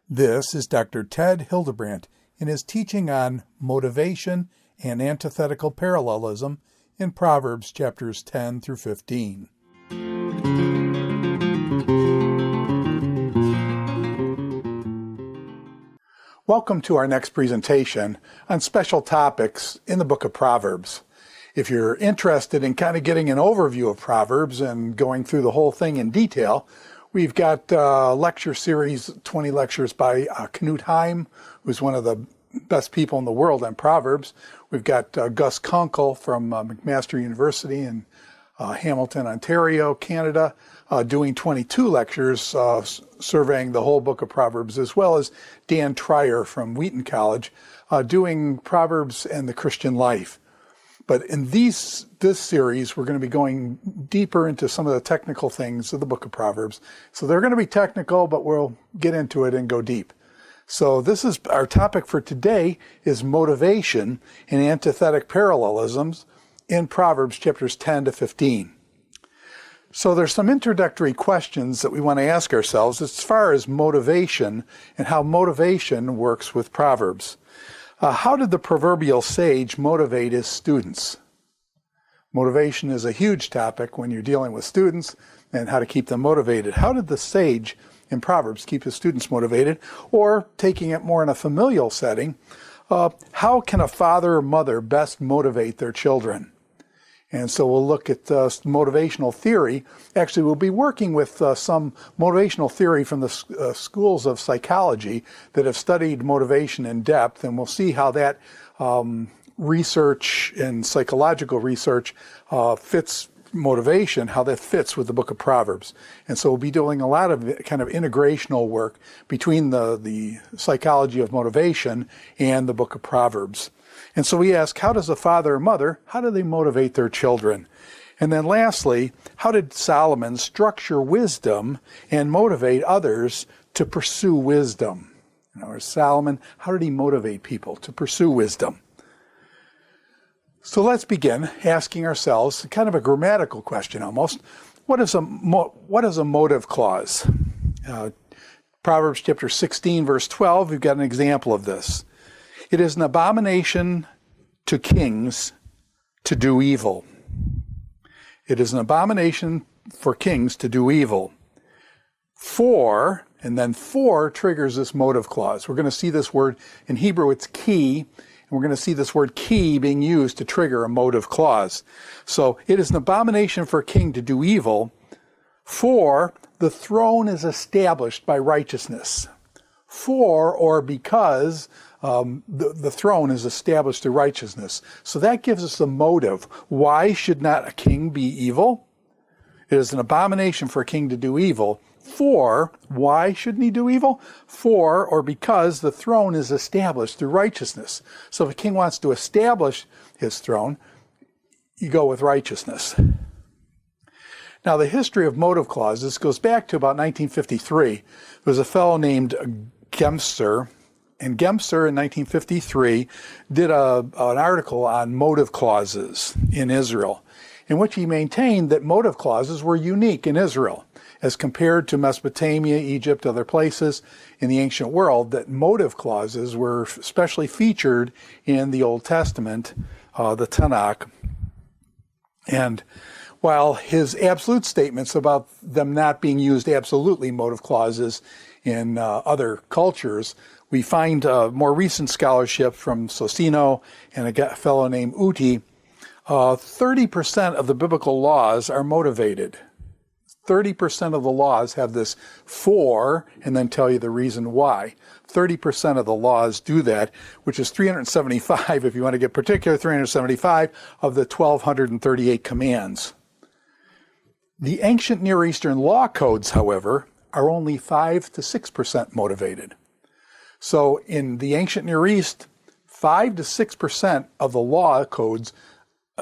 This is Dr. Ted Hildebrandt in his teaching on motivation and antithetical parallelism in Proverbs chapters 10 through 15. Welcome to our next presentation on special topics in the book of Proverbs. If you're interested in kind of getting an overview of Proverbs and going through the whole thing in detail, we've got a lecture series, 20 lectures by Knut Heim, who's one of the best people in the world on Proverbs. We've got Gus Kunkel from McMaster University in Hamilton, Ontario, Canada, doing 22 lectures surveying the whole book of Proverbs, as well as Dan Trier from Wheaton College doing Proverbs and the Christian life. But in this series, we're going to be going deeper into some of the technical things of the book of Proverbs. So they're going to be technical, but we'll get into it and go deep. So this is our topic for today is motivation and antithetic parallelisms in Proverbs chapters 10 to 15. So there's some introductory questions that we want to ask ourselves as far as motivation and how motivation works with Proverbs. How did the proverbial sage motivate his students? Motivation is a huge topic when you're dealing with students and how to keep them motivated. How did the sage in Proverbs keep his students motivated? Or, taking it more in a familial setting, how can a father or mother best motivate their children? And so we'll look at motivational theory. Actually, we'll be working with some motivational theory from the schools of psychology that have studied motivation in depth, and we'll see how that research and psychological research fits motivation, how that fits with the book of Proverbs. And so we'll be doing a lot of kind of integrational work between the psychology of motivation and the book of Proverbs. And so we ask, how does a father or mother, how do they motivate their children? And then lastly, how did Solomon structure wisdom and motivate others to pursue wisdom? Or Solomon, how did he motivate people to pursue wisdom? So let's begin asking ourselves kind of a grammatical question almost. What is a motive clause? Proverbs chapter 16, verse 12, we've got an example of this. It is an abomination to kings to do evil. It is an abomination for kings to do evil. For, and then for triggers this motive clause. We're going to see this word, in Hebrew it's ki, and we're going to see this word ki being used to trigger a motive clause. So it is an abomination for a king to do evil, for the throne is established by righteousness. For, or because, the throne is established through righteousness. So that gives us the motive. Why should not a king be evil? It is an abomination for a king to do evil. For, why shouldn't he do evil? For, or because the throne is established through righteousness. So if a king wants to establish his throne, you go with righteousness. Now, the history of motive clauses goes back to about 1953. There was a fellow named Gemser, and Gemser in 1953 did an article on motive clauses in Israel, in which he maintained that motive clauses were unique in Israel, as compared to Mesopotamia, Egypt, other places in the ancient world, that motive clauses were especially featured in the Old Testament, the Tanakh. And while his absolute statements about them not being used absolutely, motive clauses, in other cultures, we find more recent scholarship from Socino and a fellow named Uti. 30% of the biblical laws are motivated. 30% of the laws have this for, and then tell you the reason why. 30% of the laws do that, which is 375, if you want to get particular, 375 of the 1,238 commands. The ancient Near Eastern law codes, however, are only 5 to 6% motivated. So in the ancient Near East, 5 to 6% of the law codes,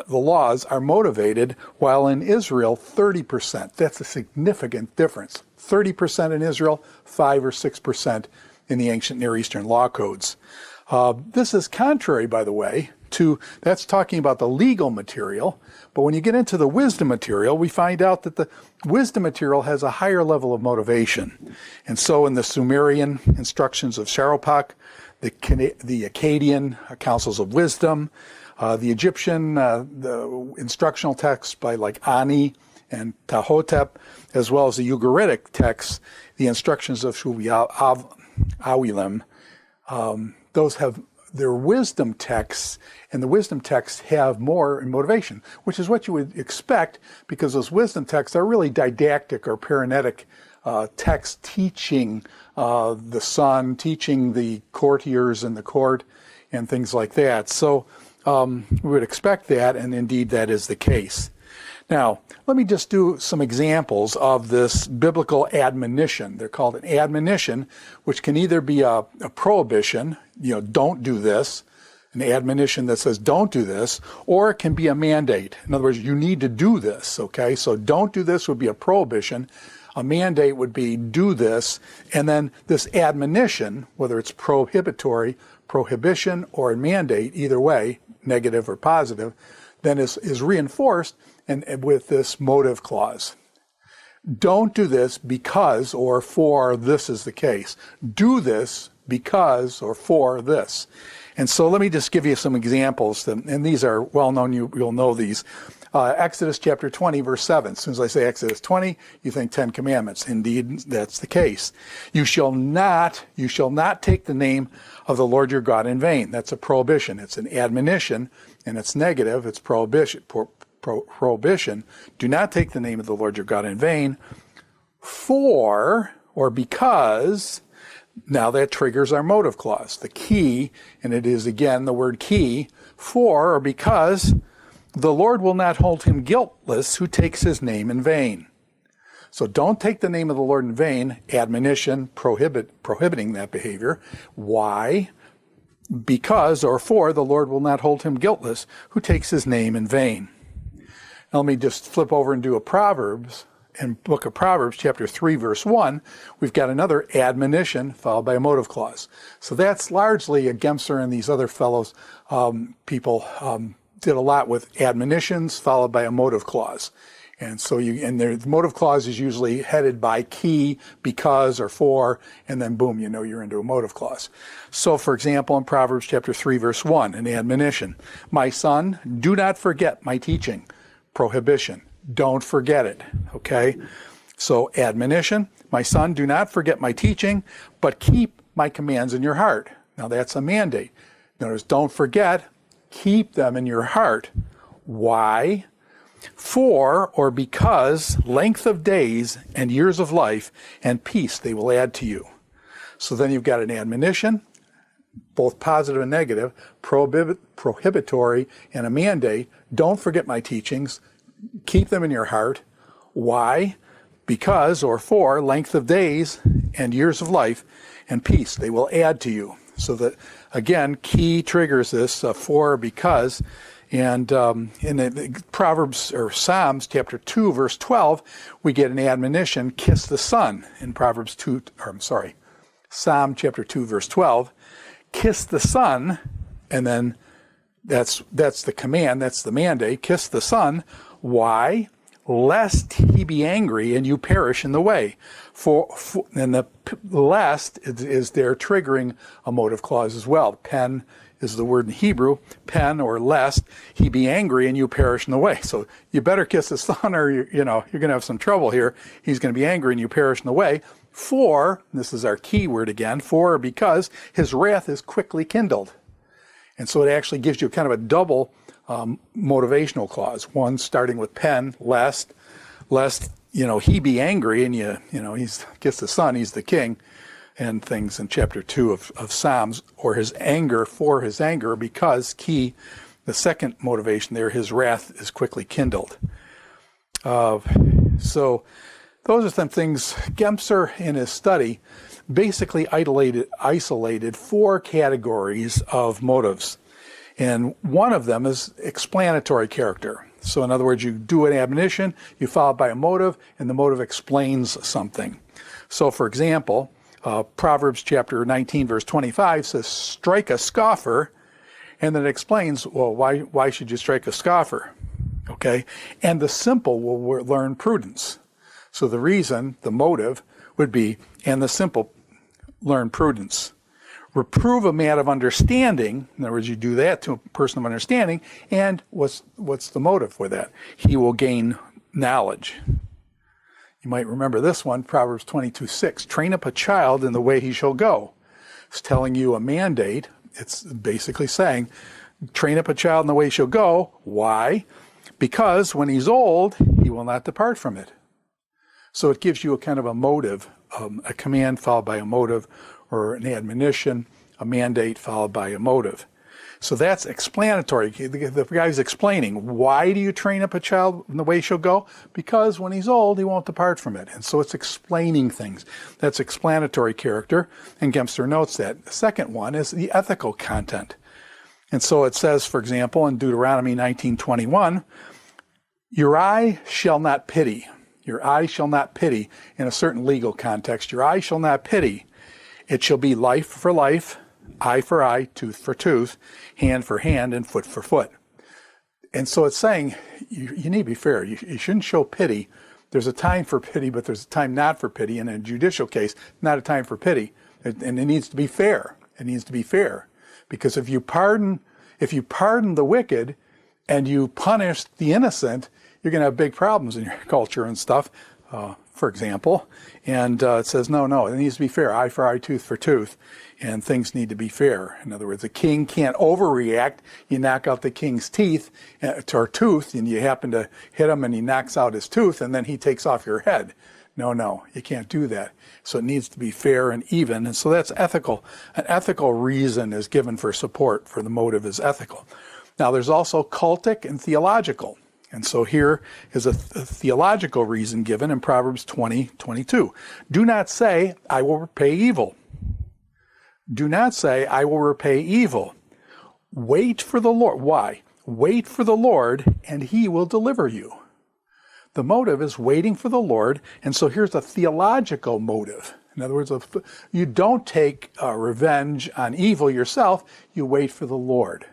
the laws are motivated, while in Israel, 30%. That's a significant difference. 30% in Israel, 5 or 6% in the ancient Near Eastern law codes. This is contrary, by the way, 2, that's talking about the legal material. But when you get into the wisdom material, we find out that the wisdom material has a higher level of motivation. And so in the Sumerian instructions of Sharopak, the Akkadian councils of wisdom, the Egyptian the instructional texts by like Ani and Tahotep, as well as the Ugaritic texts, the instructions of Awilim, those have their wisdom texts, and the wisdom texts have more motivation, which is what you would expect, because those wisdom texts are really didactic or paranetic texts teaching the son, teaching the courtiers in the court, and things like that. So we would expect that, and indeed that is the case. Now, let me just do some examples of this biblical admonition. They're called an admonition, which can either be a prohibition, don't do this, an admonition that says don't do this, or it can be a mandate. In other words, you need to do this, okay? So don't do this would be a prohibition. A mandate would be do this, and then this admonition, whether it's prohibitory, prohibition, or a mandate, either way, negative or positive, then is reinforced and with this motive clause. Don't do this because or for this is the case. Do this because or for this. And so let me just give you some examples, and these are well known, you'll know these. Exodus chapter 20, verse 7. As soon as I say Exodus 20, you think 10 Commandments. Indeed, that's the case. You shall not take the name of the Lord your God in vain. That's a prohibition. It's an admonition, and it's negative. It's prohibition. Prohibition. Do not take the name of the Lord your God in vain. For or because, now that triggers our motive clause. The key, and it is again the word key, for or because the Lord will not hold him guiltless who takes his name in vain. So don't take the name of the Lord in vain, admonition, prohibiting that behavior. Why? Because or for the Lord will not hold him guiltless who takes his name in vain. Now let me just flip over and do a Proverbs. In book of Proverbs, chapter 3, verse 1, we've got another admonition followed by a motive clause. So that's largely a Gemser and these other fellows, people did a lot with admonitions followed by a motive clause. And so the motive clause is usually headed by key, because, or for, and then boom, you're into a motive clause. So for example, in Proverbs chapter 3, verse 1, an admonition. My son, do not forget my teaching. Prohibition. Don't forget it, okay? So admonition, my son, do not forget my teaching, but keep my commands in your heart. Now that's a mandate. Notice, don't forget, keep them in your heart. Why? For or because length of days and years of life and peace they will add to you. So then you've got an admonition, both positive and negative, prohibitory, and a mandate. Don't forget my teachings. Keep them in your heart. Why? Because or for length of days and years of life and peace they will add to you. So that, again, key triggers this, for or because. And in the Proverbs or Psalms chapter 2, verse 12, we get an admonition, kiss the Son. In Psalm chapter 2, verse 12, kiss the Son, and then that's the command, that's the mandate, kiss the Son. Why? Lest he be angry and you perish in the way. And the lest is there triggering a motive clause as well. Pen is the word in Hebrew, pen or lest he be angry and you perish in the way. So you better kiss the Son or you're going to have some trouble here. He's going to be angry and you perish in the way. For, this is our key word again, for or because his wrath is quickly kindled. And so it actually gives you kind of a double motivational clause. One starting with pen, lest he be angry and he's kiss the Son, he's the king, and things in chapter 2 of Psalms, or his anger, for his anger, because key, the second motivation there, his wrath is quickly kindled. So those are some things. Gemser in his study basically isolated 4 categories of motives. And one of them is explanatory character. So in other words, you do an admonition, you follow it by a motive, and the motive explains something. So for example, Proverbs chapter 19, verse 25 says, strike a scoffer, And then it explains, well, why should you strike a scoffer? Okay? And the simple will learn prudence. So the reason, the motive, would be, and the simple learn prudence. Reprove a man of understanding. In other words, you do that to a person of understanding. And what's the motive for that? He will gain knowledge. You might remember this one, Proverbs 22:6. Train up a child in the way he shall go. It's telling you a mandate. It's basically saying, train up a child in the way he shall go. Why? Because when he's old, he will not depart from it. So it gives you a kind of a motive, a command followed by a motive, or an admonition, a mandate followed by a motive. So that's explanatory. The guy's explaining, why do you train up a child in the way he shall go? Because when he's old, he won't depart from it. And so it's explaining things. That's explanatory character, and Gemster notes that. The second one is the ethical content. And so it says, for example, in Deuteronomy 19:21, your eye shall not pity. Your eye shall not pity. In a certain legal context, your eye shall not pity. It shall be life for life, eye for eye, tooth for tooth, hand for hand, and foot for foot. And so it's saying you need to be fair. You shouldn't show pity. There's a time for pity, but there's a time not for pity. In a judicial case, not a time for pity. And it needs to be fair. It needs to be fair. Because if you pardon the wicked and you punish the innocent, you're going to have big problems in your culture and stuff, for example. And it says, no, it needs to be fair. Eye for eye, tooth for tooth. And things need to be fair. In other words, a king can't overreact. You knock out the king's teeth or tooth, and you happen to hit him and he knocks out his tooth, and then he takes off your head. No, you can't do that. So it needs to be fair and even. And so that's ethical. An ethical reason is given for support, for the motive is ethical. Now, there's also cultic and theological. And so here is a theological reason given in Proverbs 20:22. Do not say, I will repay evil. Do not say, I will repay evil. Wait for the Lord. Why? Wait for the Lord, and he will deliver you. The motive is waiting for the Lord, and so here's a theological motive. In other words, you don't take revenge on evil yourself, you wait for the Lord.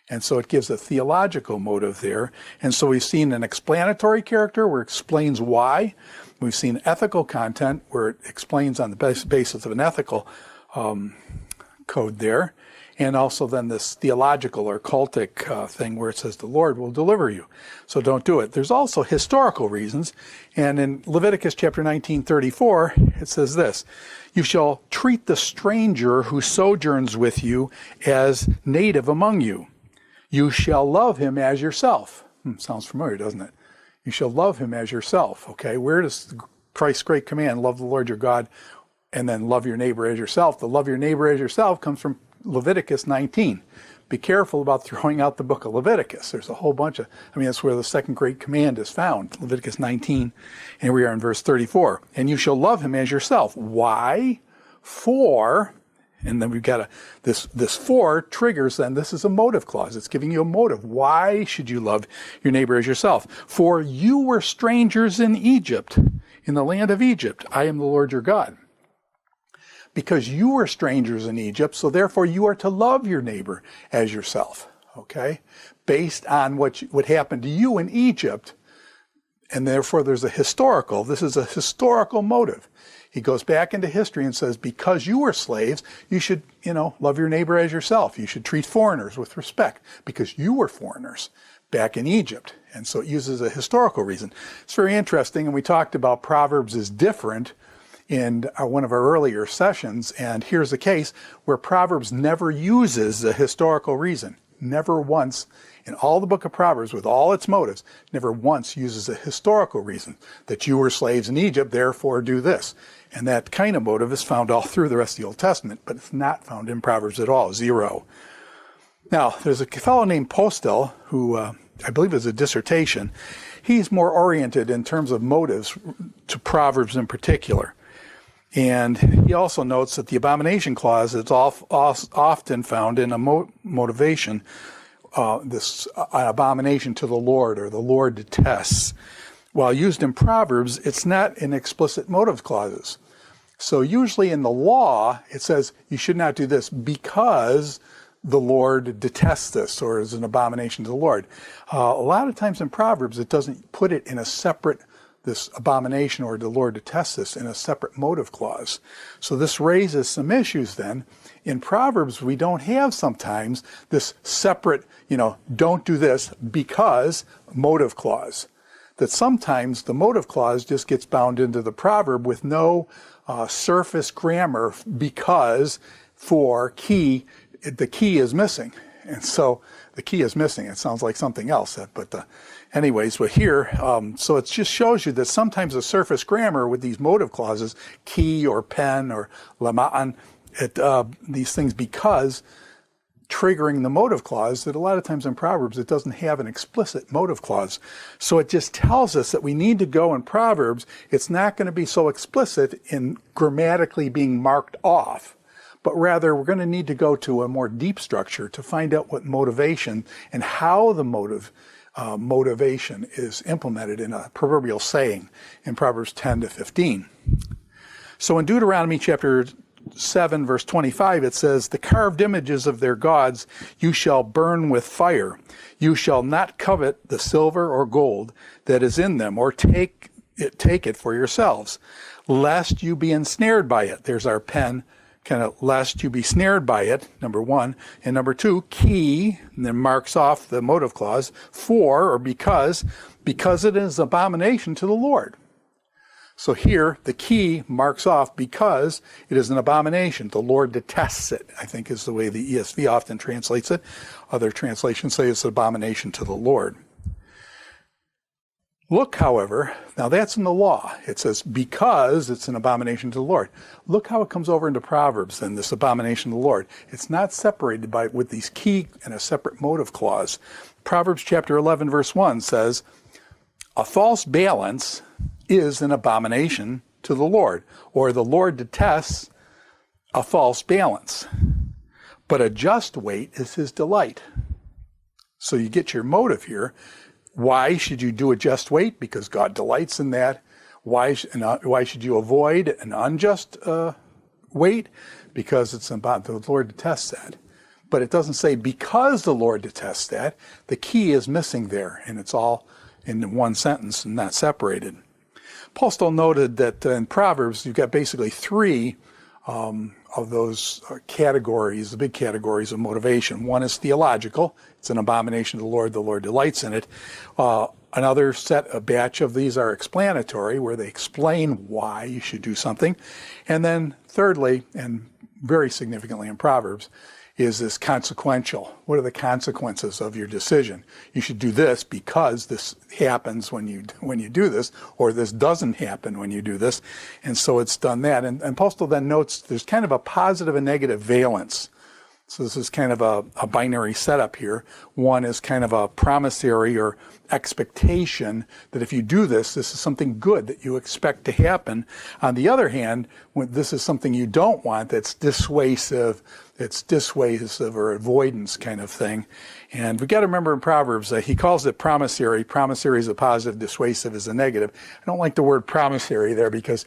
And so it gives a theological motive there. And so we've seen an explanatory character where it explains why. We've seen ethical content where it explains on the basis of an ethical code there. And also then this theological or cultic thing where it says the Lord will deliver you. So don't do it. There's also historical reasons. And in Leviticus chapter 19:34, it says this, you shall treat the stranger who sojourns with you as native among you. You shall love him as yourself. Sounds familiar, doesn't it? You shall love him as yourself. Okay, where does Christ's great command, love the Lord your God, and then love your neighbor as yourself? The love your neighbor as yourself comes from Leviticus 19. Be careful about throwing out the book of Leviticus. There's a whole bunch of, that's where the second great command is found, Leviticus 19, and we are in verse 34. And you shall love him as yourself. Why? For... And then we've got this for triggers, then this is a motive clause. It's giving you a motive. Why should you love your neighbor as yourself? For you were strangers in Egypt, in the land of Egypt. I am the Lord your God. Because you were strangers in Egypt, so therefore you are to love your neighbor as yourself. Okay? Based on what happened to you in Egypt, and therefore this is a historical motive. He goes back into history and says, because you were slaves, you should, love your neighbor as yourself. You should treat foreigners with respect because you were foreigners back in Egypt. And so it uses a historical reason. It's very interesting. And we talked about Proverbs is different in one of our earlier sessions. And here's a case where Proverbs never uses a historical reason. Never once in all the book of Proverbs, with all its motives, never once uses a historical reason that you were slaves in Egypt, therefore do this. And that kind of motive is found all through the rest of the Old Testament, but it's not found in Proverbs at all, zero. Now, there's a fellow named Postel who I believe is a dissertation. He's more oriented in terms of motives to Proverbs in particular. And he also notes that the abomination clause is often found in a motivation, this abomination to the Lord, or the Lord detests. While used in Proverbs, it's not in explicit motive clauses. So usually in the law, it says you should not do this because the Lord detests this, or is an abomination to the Lord. A lot of times in Proverbs, it doesn't put it in a separate, this abomination or the Lord detests this, in a separate motive clause. So this raises some issues then. In Proverbs, we don't have sometimes this separate, don't do this because motive clause. That sometimes the motive clause just gets bound into the proverb with no surface grammar because for key, the key is missing. And so the key is missing. It sounds like something else. But anyways, but here, so it just shows you that sometimes the surface grammar with these motive clauses, key or pen or lama'an, these things because triggering the motive clause, that a lot of times in Proverbs it doesn't have an explicit motive clause. So it just tells us that we need to go in Proverbs, it's not going to be so explicit in grammatically being marked off, but rather we're going to need to go to a more deep structure to find out what motivation and how the motivation is implemented in a proverbial saying in Proverbs 10 to 15. So in Deuteronomy chapter 7 verse 25, it says, "The carved images of their gods you shall burn with fire. You shall not covet the silver or gold that is in them, or take it for yourselves, lest you be ensnared by it." There's our pen, kind of lest you be snared by it, number one. And number two, key, and then marks off the motive clause, for or because it is abomination to the Lord. So here, the key marks off because it is an abomination. The Lord detests it, I think is the way the ESV often translates it. Other translations say it's an abomination to the Lord. Look, however, now that's in the law. It says because it's an abomination to the Lord. Look how it comes over into Proverbs then, this abomination to the Lord. It's not separated with these key and a separate motive clause. Proverbs chapter 11 verse 1 says, "A false balance is an abomination to the Lord," or the Lord detests a false balance, but a just weight is his delight. So you get your motive here. Why should you do a just weight? Because God delights in that. Why should you avoid an unjust weight? Because the Lord detests that. But it doesn't say because the Lord detests that. The key is missing there, and it's all in one sentence and not separated. Paul still noted that in Proverbs, you've got basically three of those categories, the big categories of motivation. One is theological. It's an abomination to the Lord delights in it. Another a batch of these are explanatory, where they explain why you should do something. And then thirdly, and very significantly in Proverbs, is this consequential. What are the consequences of your decision? You should do this because this happens when you do this, or this doesn't happen when you do this. And so it's done that. And Paul still then notes there's kind of a positive and negative valence. So this is kind of a binary setup here. One is kind of a promissory or expectation that if you do this, this is something good that you expect to happen. On the other hand, when this is something you don't want, that's dissuasive, or avoidance kind of thing. And we've got to remember in Proverbs that he calls it promissory. Promissory is a positive, dissuasive is a negative. I don't like the word promissory there because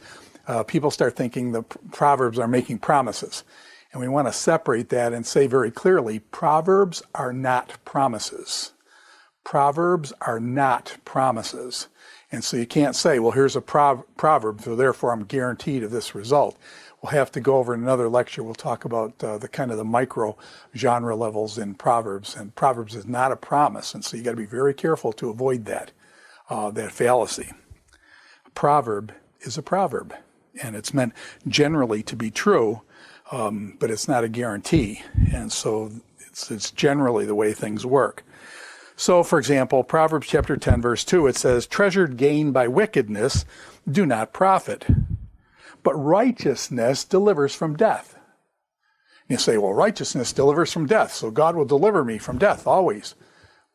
people start thinking the Proverbs are making promises. And we want to separate that and say very clearly, Proverbs are not promises. Proverbs are not promises. And so you can't say, well, here's a proverb, so therefore I'm guaranteed of this result. We'll have to go over in another lecture. We'll talk about the kind of the micro genre levels in Proverbs. And Proverbs is not a promise. And so you got to be very careful to avoid that fallacy. A proverb is a proverb. And it's meant generally to be true. But it's not a guarantee, and so it's generally the way things work. So, for example, Proverbs chapter 10, verse 2, it says, "Treasured gain by wickedness do not profit, but righteousness delivers from death." You say, well, righteousness delivers from death, so God will deliver me from death always.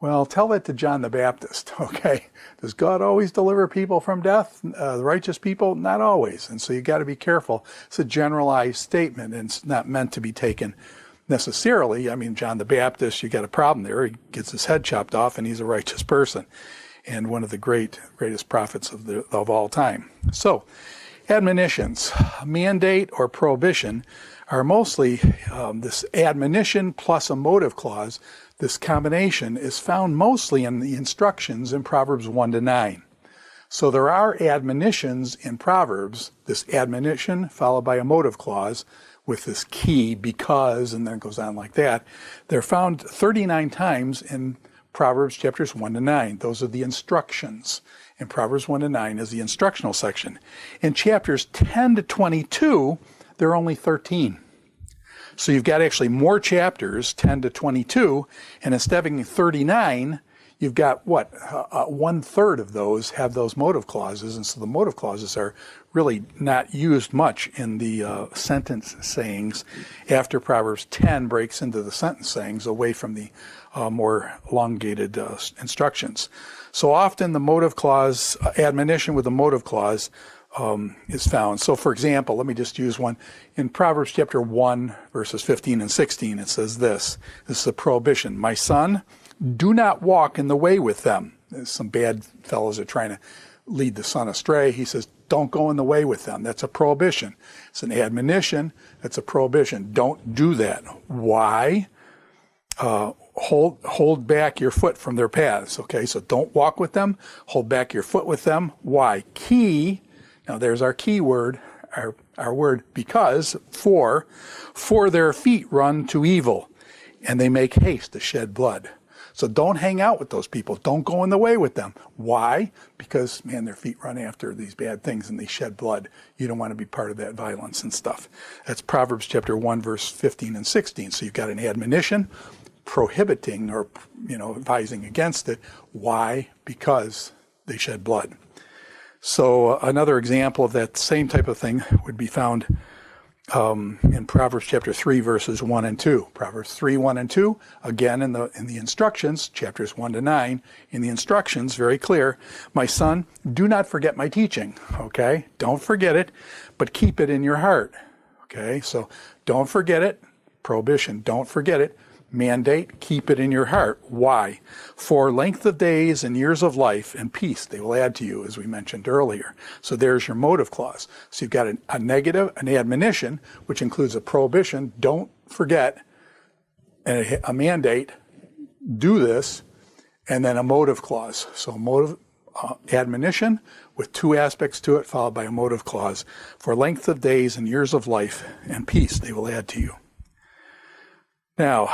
Well, tell that to John the Baptist, okay? Does God always deliver people from death? The righteous people? Not always. And so you got to be careful. It's a generalized statement, and it's not meant to be taken necessarily. I mean, John the Baptist, you got a problem there. He gets his head chopped off, and he's a righteous person, and one of the greatest prophets of all time. So, admonitions, mandate or prohibition, are mostly this admonition plus a motive clause. This combination is found mostly in the instructions in Proverbs 1 to 9. So there are admonitions in Proverbs, this admonition followed by a motive clause with this key, because, and then it goes on like that. They're found 39 times in Proverbs chapters 1 to 9. Those are the instructions. In Proverbs 1 to 9 is the instructional section. In chapters 10 to 22, there are only 13. So you've got actually more chapters, 10 to 22, and instead of having 39, you've got what? 1/3 of those have those motive clauses, and so the motive clauses are really not used much in the sentence sayings after Proverbs 10 breaks into the sentence sayings away from the more elongated instructions. So often the motive clause, admonition with a motive clause is found. So for example, let me just use one. In Proverbs chapter 1, verses 15 and 16, it says this. This is a prohibition. My son, do not walk in the way with them. Some bad fellows are trying to lead the son astray. He says, don't go in the way with them. That's a prohibition. It's an admonition. That's a prohibition. Don't do that. Why? Hold back your foot from their paths. Okay, so don't walk with them. Hold back your foot with them. Why? Key. Now there's our key word, our word, because, for their feet run to evil, and they make haste to shed blood. So don't hang out with those people. Don't go in the way with them. Why? Because, man, their feet run after these bad things and they shed blood. You don't want to be part of that violence and stuff. That's Proverbs chapter 1, verse 15 and 16. So you've got an admonition prohibiting or, advising against it. Why? Because they shed blood. So another example of that same type of thing would be found in Proverbs chapter 3, verses 1 and 2. Proverbs 3, 1 and 2, again in the instructions, chapters 1 to 9, in the instructions, very clear. My son, do not forget my teaching, okay? Don't forget it, but keep it in your heart, okay? So don't forget it, prohibition, don't forget it. Mandate, keep it in your heart. Why? For length of days and years of life and peace they will add to you, as we mentioned earlier. So there's your motive clause. So you've got a negative, an admonition, which includes a prohibition, don't forget, and a mandate, do this, and then a motive clause. So motive, admonition with two aspects to it, followed by a motive clause. For length of days and years of life and peace they will add to you. Now,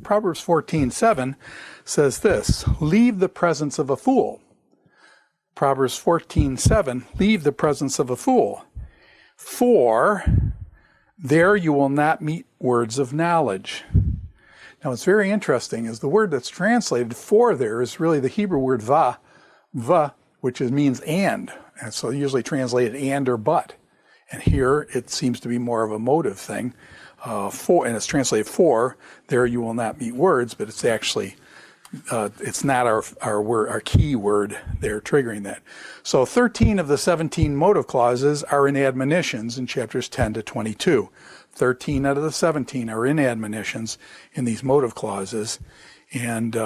Proverbs 14:7 says this, leave the presence of a fool. Proverbs 14:7, leave the presence of a fool, for there you will not meet words of knowledge. Now, what's very interesting is the word that's translated for there is really the Hebrew word va, which means and so usually translated and or but. And here it seems to be more of a motive thing. For, and it's translated for, there you will not meet words, but it's actually, it's not our key word there triggering that. So 13 of the 17 motive clauses are in admonitions in chapters 10 to 22. 13 out of the 17 are in admonitions in these motive clauses. And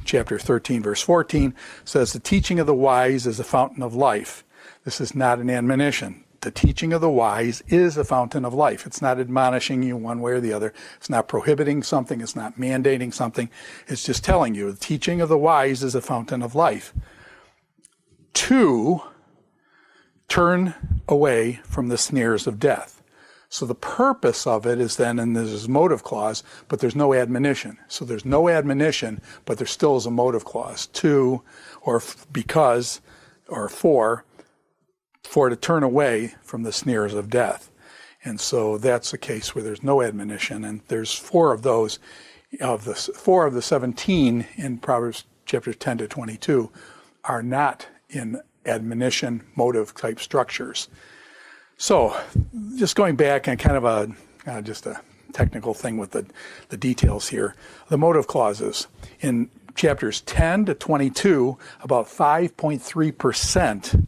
chapter 13, verse 14 says, the teaching of the wise is a fountain of life. This is not an admonition. The teaching of the wise is a fountain of life. It's not admonishing you one way or the other. It's not prohibiting something. It's not mandating something. It's just telling you the teaching of the wise is a fountain of life. 2, turn away from the snares of death. So the purpose of it is then, and there's a motive clause, but there's no admonition. So there's no admonition, but there still is a motive clause. 2, or because, or for to turn away from the snares of death. And so that's a case where there's no admonition, and there's 4 of those, of the 4 of the 17 in Proverbs chapters 10 to 22 are not in admonition motive type structures. So just going back and kind of just a technical thing with the details here, the motive clauses in chapters 10 to 22, about 5.3%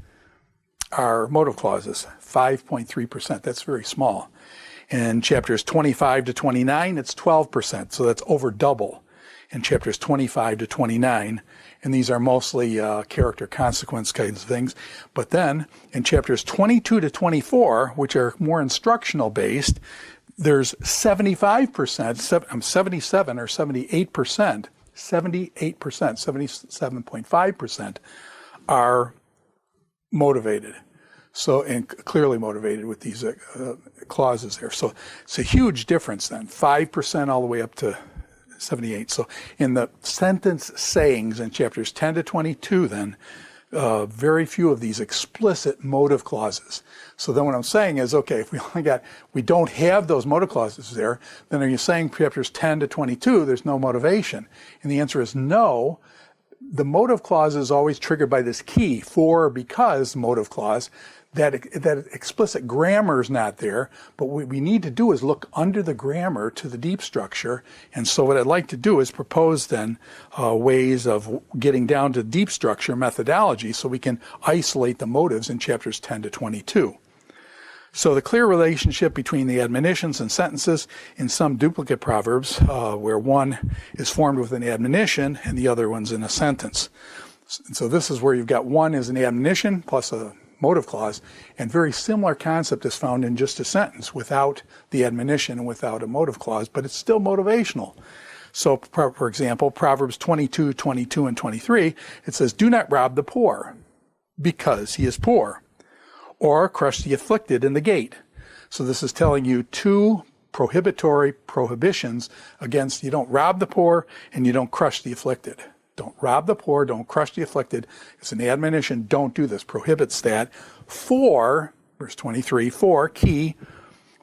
are motive clauses, 5.3%. That's very small. In chapters 25 to 29, it's 12%, so that's over double. in chapters 25 to 29. And these are mostly character consequence kinds of things. But then in chapters 22 to 24, which are more instructional based, there's 75%, 77 or 78%, 77.5% are motivated. So, and clearly motivated with these clauses there. So it's a huge difference then, 5% all the way up to 78. So in the sentence sayings in chapters 10 to 22 then, very few of these explicit motive clauses. So then what I'm saying is, okay, if we don't have those motive clauses there, then are you saying chapters 10 to 22, there's no motivation? And the answer is no. The motive clause is always triggered by this key, for or because motive clause. That explicit grammar is not there, but what we need to do is look under the grammar to the deep structure. And so what I'd like to do is propose then ways of getting down to deep structure methodology so we can isolate the motives in chapters 10 to 22. So the clear relationship between the admonitions and sentences in some duplicate proverbs where one is formed with an admonition and the other one's in a sentence. So this is where you've got one is an admonition plus a motive clause, and very similar concept is found in just a sentence without the admonition and without a motive clause, but it's still motivational. So, for example, Proverbs 22, 22, and 23, it says, "Do not rob the poor, because he is poor, or crush the afflicted in the gate." So this is telling you two prohibitory prohibitions against you don't rob the poor and you don't crush the afflicted. Don't rob the poor, don't crush the afflicted. It's an admonition, don't do this, prohibits that. For, verse 23, for, key,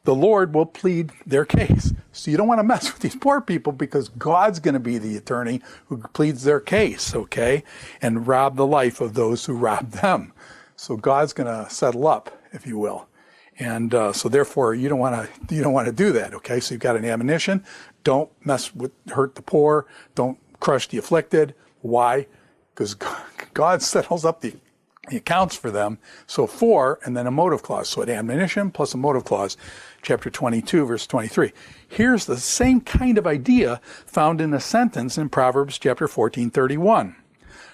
the Lord will plead their case. So you don't want to mess with these poor people because God's going to be the attorney who pleads their case, okay? And rob the life of those who rob them. So God's going to settle up, if you will. And so therefore, you don't want to do that, okay? So you've got an admonition, don't hurt the poor, don't crush the afflicted. Why? Because God settles up the accounts for them. So for, and then a motive clause. So an admonition plus a motive clause, chapter 22, verse 23. Here's the same kind of idea found in a sentence in Proverbs chapter 14:31.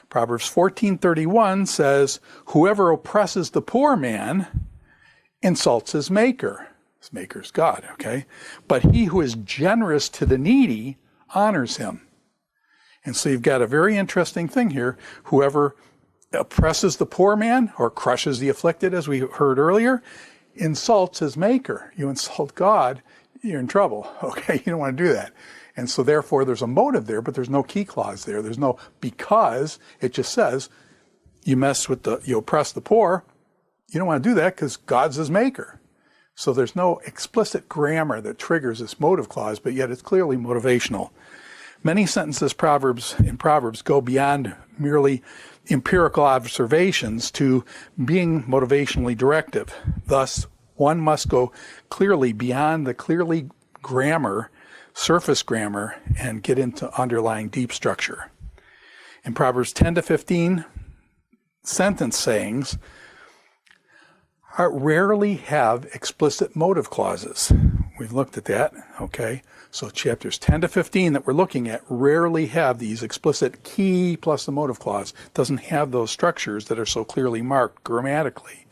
Proverbs 14:31 says, "Whoever oppresses the poor man insults his maker." His maker's God, okay? "But he who is generous to the needy honors him." And so you've got a very interesting thing here. Whoever oppresses the poor man or crushes the afflicted, as we heard earlier, insults his maker. You insult God, you're in trouble. Okay, you don't want to do that. And so therefore there's a motive there, but there's no key clause there. There's no because. It just says you oppress the poor. You don't want to do that because God's his maker. So there's no explicit grammar that triggers this motive clause, but yet it's clearly motivational. Many sentences in Proverbs go beyond merely empirical observations to being motivationally directive. Thus, one must go clearly beyond the clearly surface grammar, and get into underlying deep structure. In Proverbs 10 to 15, sentence sayings rarely have explicit motive clauses. We've looked at that, okay? So chapters 10 to 15 that we're looking at rarely have these explicit key plus the motive clause. Doesn't have those structures that are so clearly marked grammatically.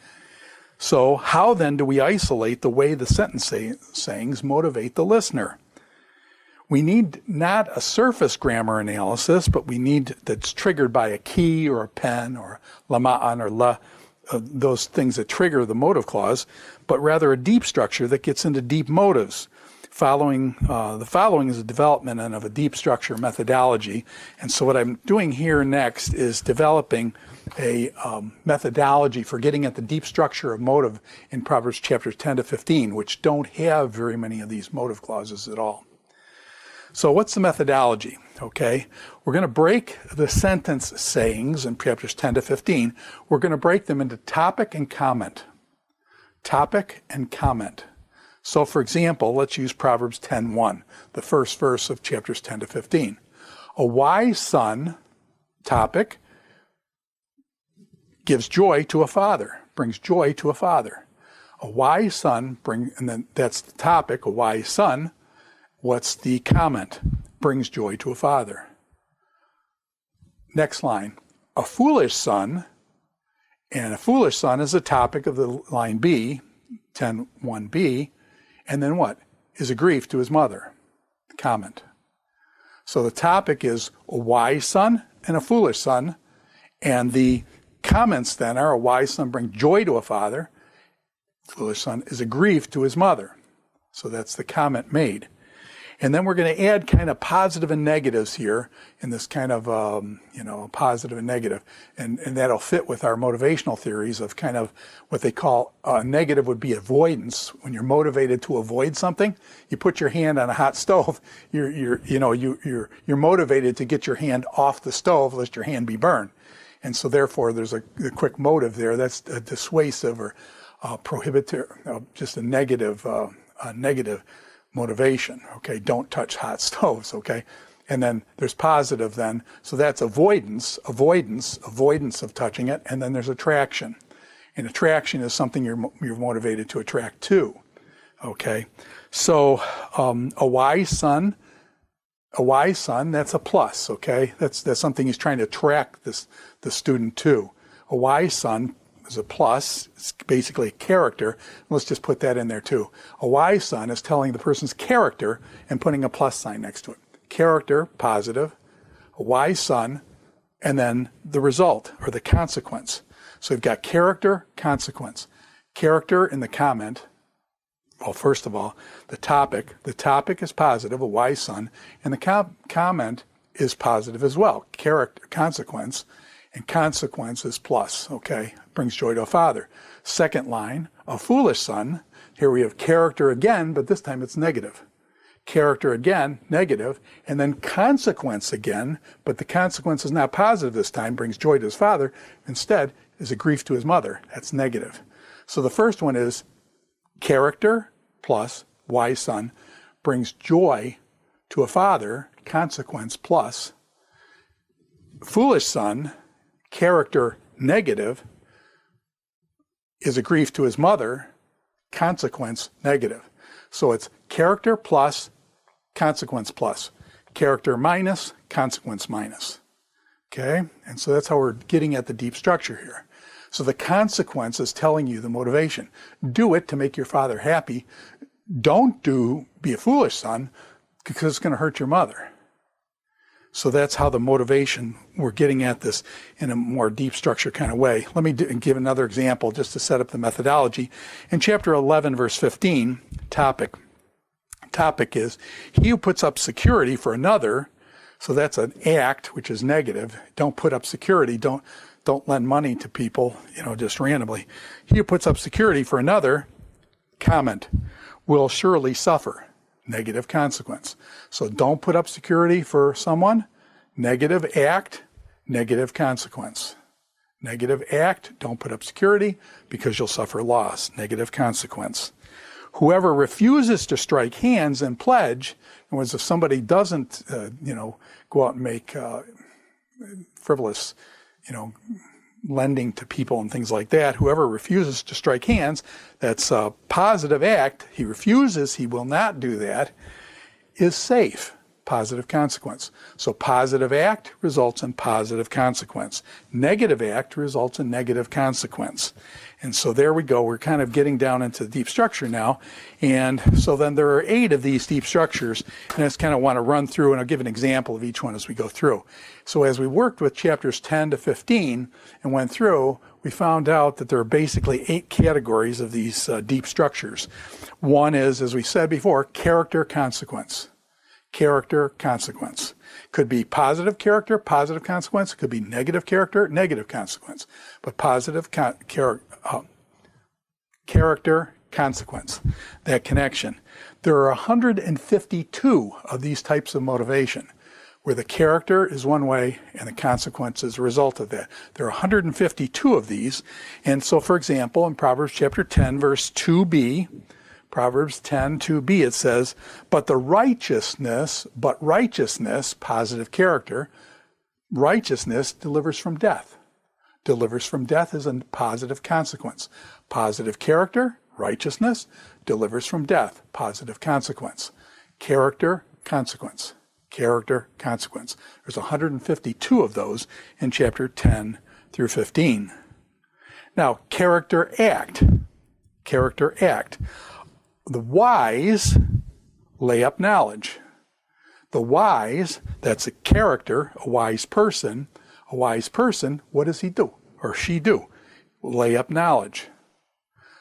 So how then do we isolate the way the sentence sayings motivate the listener? We need not a surface grammar analysis, but we need that's triggered by a key or a pen or lama'an or la, those things that trigger the motive clause, but rather a deep structure that gets into deep motives. The following is a development of a deep structure methodology. And so what I'm doing here next is developing a methodology for getting at the deep structure of motive in Proverbs chapters 10 to 15, which don't have very many of these motive clauses at all. So what's the methodology? Okay, we're going to break the sentence sayings in chapters 10 to 15. We're going to break them into topic and comment. Topic and comment. So for example, let's use Proverbs 10:1, the first verse of chapters 10 to 15. A wise son, topic, gives joy to a father, brings joy to a father. A wise son and then that's the topic, a wise son. What's the comment? Brings joy to a father. Next line, a foolish son, and a foolish son is the topic of the line B, 10:1b, and then what? Is a grief to his mother. Comment. So the topic is a wise son and a foolish son, and the comments then are a wise son brings joy to a father, foolish son is a grief to his mother. So that's the comment made. And then we're going to add kind of positive and negatives here in this kind of, positive and negative. And that'll fit with our motivational theories of kind of what they call negative would be avoidance. When you're motivated to avoid something, you put your hand on a hot stove. You're motivated to get your hand off the stove lest your hand be burned. And so therefore there's a quick motive there. That's a dissuasive or prohibitive, just a negative motivation, okay? Don't touch hot stoves, okay? And then there's positive then. So that's avoidance of touching it. And then there's attraction. And attraction is something you're motivated to attract to, okay? So a wise son, that's a plus, okay? That's something he's trying to attract the student to. A wise son is a plus. It's basically character. Let's just put that in there too. A wise son is telling the person's character and putting a plus sign next to it. Character, positive. A wise son, and then the result or the consequence. So we've got character, consequence. Character in the comment. Well, first of all, the topic. The topic is positive, a wise son, and the comment is positive as well. Character, consequence. And consequence is plus, okay? Brings joy to a father. Second line, a foolish son. Here we have character again, but this time it's negative. Character again, negative, and then consequence again, but the consequence is not positive this time, brings joy to his father. Instead, is a grief to his mother. That's negative. So the first one is character plus wise son brings joy to a father, consequence plus. Foolish son, character negative, is a grief to his mother, consequence negative. So it's character plus, consequence plus. Character minus, consequence minus. Okay? And so that's how we're getting at the deep structure here. So the consequence is telling you the motivation. Do it to make your father happy. Don't be a foolish son because it's going to hurt your mother. So that's how the motivation, we're getting at this in a more deep structure kind of way. Let me give another example just to set up the methodology. In chapter 11, verse 15, topic is, he who puts up security for another, so that's an act, which is negative. Don't put up security. Don't lend money to people, just randomly. He who puts up security for another, comment, will surely suffer. Negative consequence. So don't put up security for someone. Negative act, negative consequence. Negative act, don't put up security because you'll suffer loss. Negative consequence. Whoever refuses to strike hands and pledge, in other words, if somebody doesn't, go out and make frivolous, lending to people and things like that, whoever refuses to strike hands, that's a positive act. He refuses, he will not do that, is safe. Positive consequence. So positive act results in positive consequence. Negative act results in negative consequence. And so there we go. We're kind of getting down into the deep structure now. And so then there are 8 of these deep structures. And I just kind of want to run through, and I'll give an example of each one as we go through. So as we worked with chapters 10 to 15 and went through, we found out that there are basically 8 categories of these deep structures. One is, as we said before, character, consequence. Character, consequence. Could be positive character, positive consequence. Could be negative character, negative consequence. But positive character, consequence, that connection. There are 152 of these types of motivation, where the character is one way and the consequence is a result of that. There are 152 of these. And so, for example, in Proverbs chapter 10, verse 2b, Proverbs 10, 2b, it says, but righteousness, positive character, righteousness delivers from death. Delivers from death is a positive consequence. Positive character, righteousness, delivers from death, positive consequence. Character, consequence. Character, consequence. There's 152 of those in chapter 10 through 15. Now, character act. Character act. The wise lay up knowledge. The wise, that's a character, a wise person. A wise person, what does he do or she do? Lay up knowledge.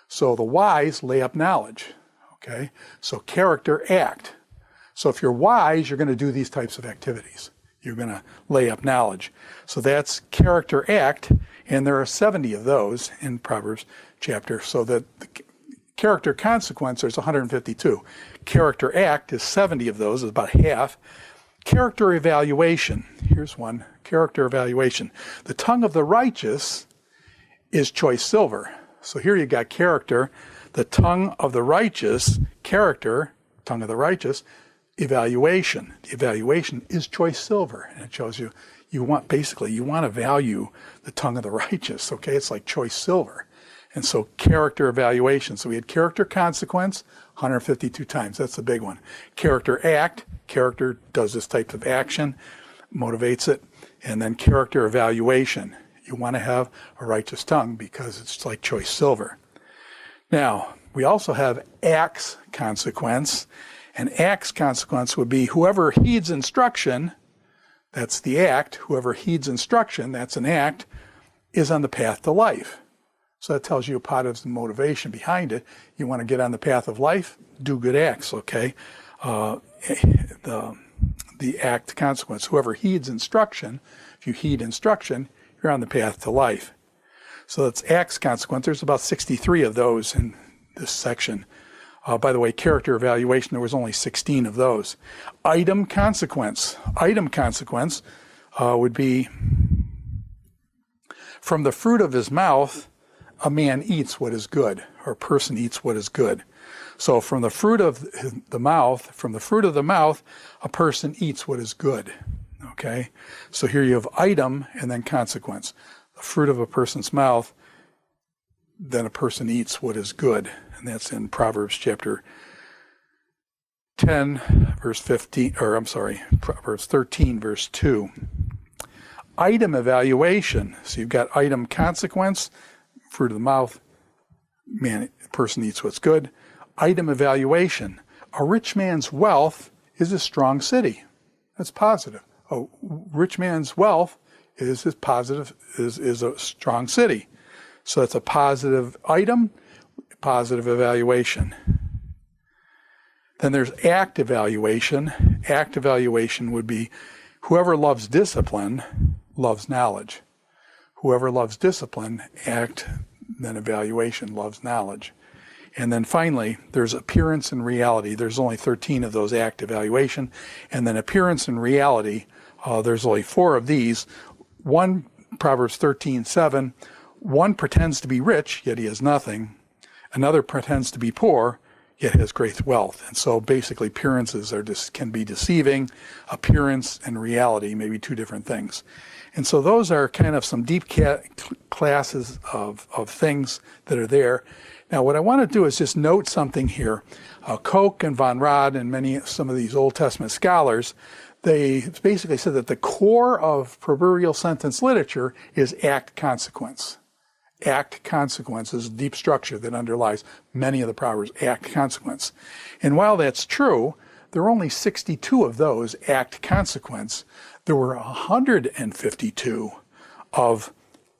So the wise lay up knowledge. Okay? So character act. So if you're wise, you're going to do these types of activities. You're going to lay up knowledge. So that's character act, and there are 70 of those in Proverbs chapter. So that the character consequence, there's 152. Character act is 70 of those, is about half. Character evaluation, here's one. Character evaluation. The tongue of the righteous is choice silver. So here you got character. The tongue of the righteous, character, tongue of the righteous, evaluation. The evaluation is choice silver. And it shows you, you want to value the tongue of the righteous, okay? It's like choice silver. And so character evaluation. So we had character consequence, 152 times. That's the big one. Character act. Character does this type of action, motivates it. And then character evaluation. You want to have a righteous tongue because it's like choice silver. Now, we also have acts consequence. And acts consequence would be whoever heeds instruction, that's the act. Whoever heeds instruction, that's an act, is on the path to life. So that tells you a part of the motivation behind it. You want to get on the path of life, do good acts, okay? The act consequence. Whoever heeds instruction, if you heed instruction, you're on the path to life. So that's acts consequence. There's about 63 of those in this section. By the way, character evaluation, there was only 16 of those. Item consequence. Item consequence would be, from the fruit of his mouth, a man eats what is good, or a person eats what is good. So from the fruit of the mouth, a person eats what is good. Okay? So here you have item and then consequence. The fruit of a person's mouth, then a person eats what is good. And that's in Proverbs chapter 10, verse 15, or I'm sorry, Proverbs 13, verse 2. Item evaluation. So you've got item consequence, fruit of the mouth, man, person eats what's good. Item evaluation. A rich man's wealth is a strong city. That's positive. A rich man's wealth is positive, is a strong city. So that's a positive item, positive evaluation. Then there's act evaluation. Act evaluation would be whoever loves discipline loves knowledge. Whoever loves discipline, act, then evaluation, loves knowledge. And then finally, there's appearance and reality. There's only 13 of those, act, evaluation. And then appearance and reality, there's only 4 of these. One, Proverbs 13:7, one pretends to be rich, yet he has nothing. Another pretends to be poor, yet has great wealth. And so basically appearances can be deceiving. Appearance and reality may be 2 different things. And so those are kind of some deep classes of things that are there. Now what I want to do is just note something here. Koch and von Rad and some of these Old Testament scholars, they basically said that the core of proverbial sentence literature is act consequence. Act consequence is a deep structure that underlies many of the Proverbs, act consequence. And while that's true, there are only 62 of those, act consequence. There were 152 of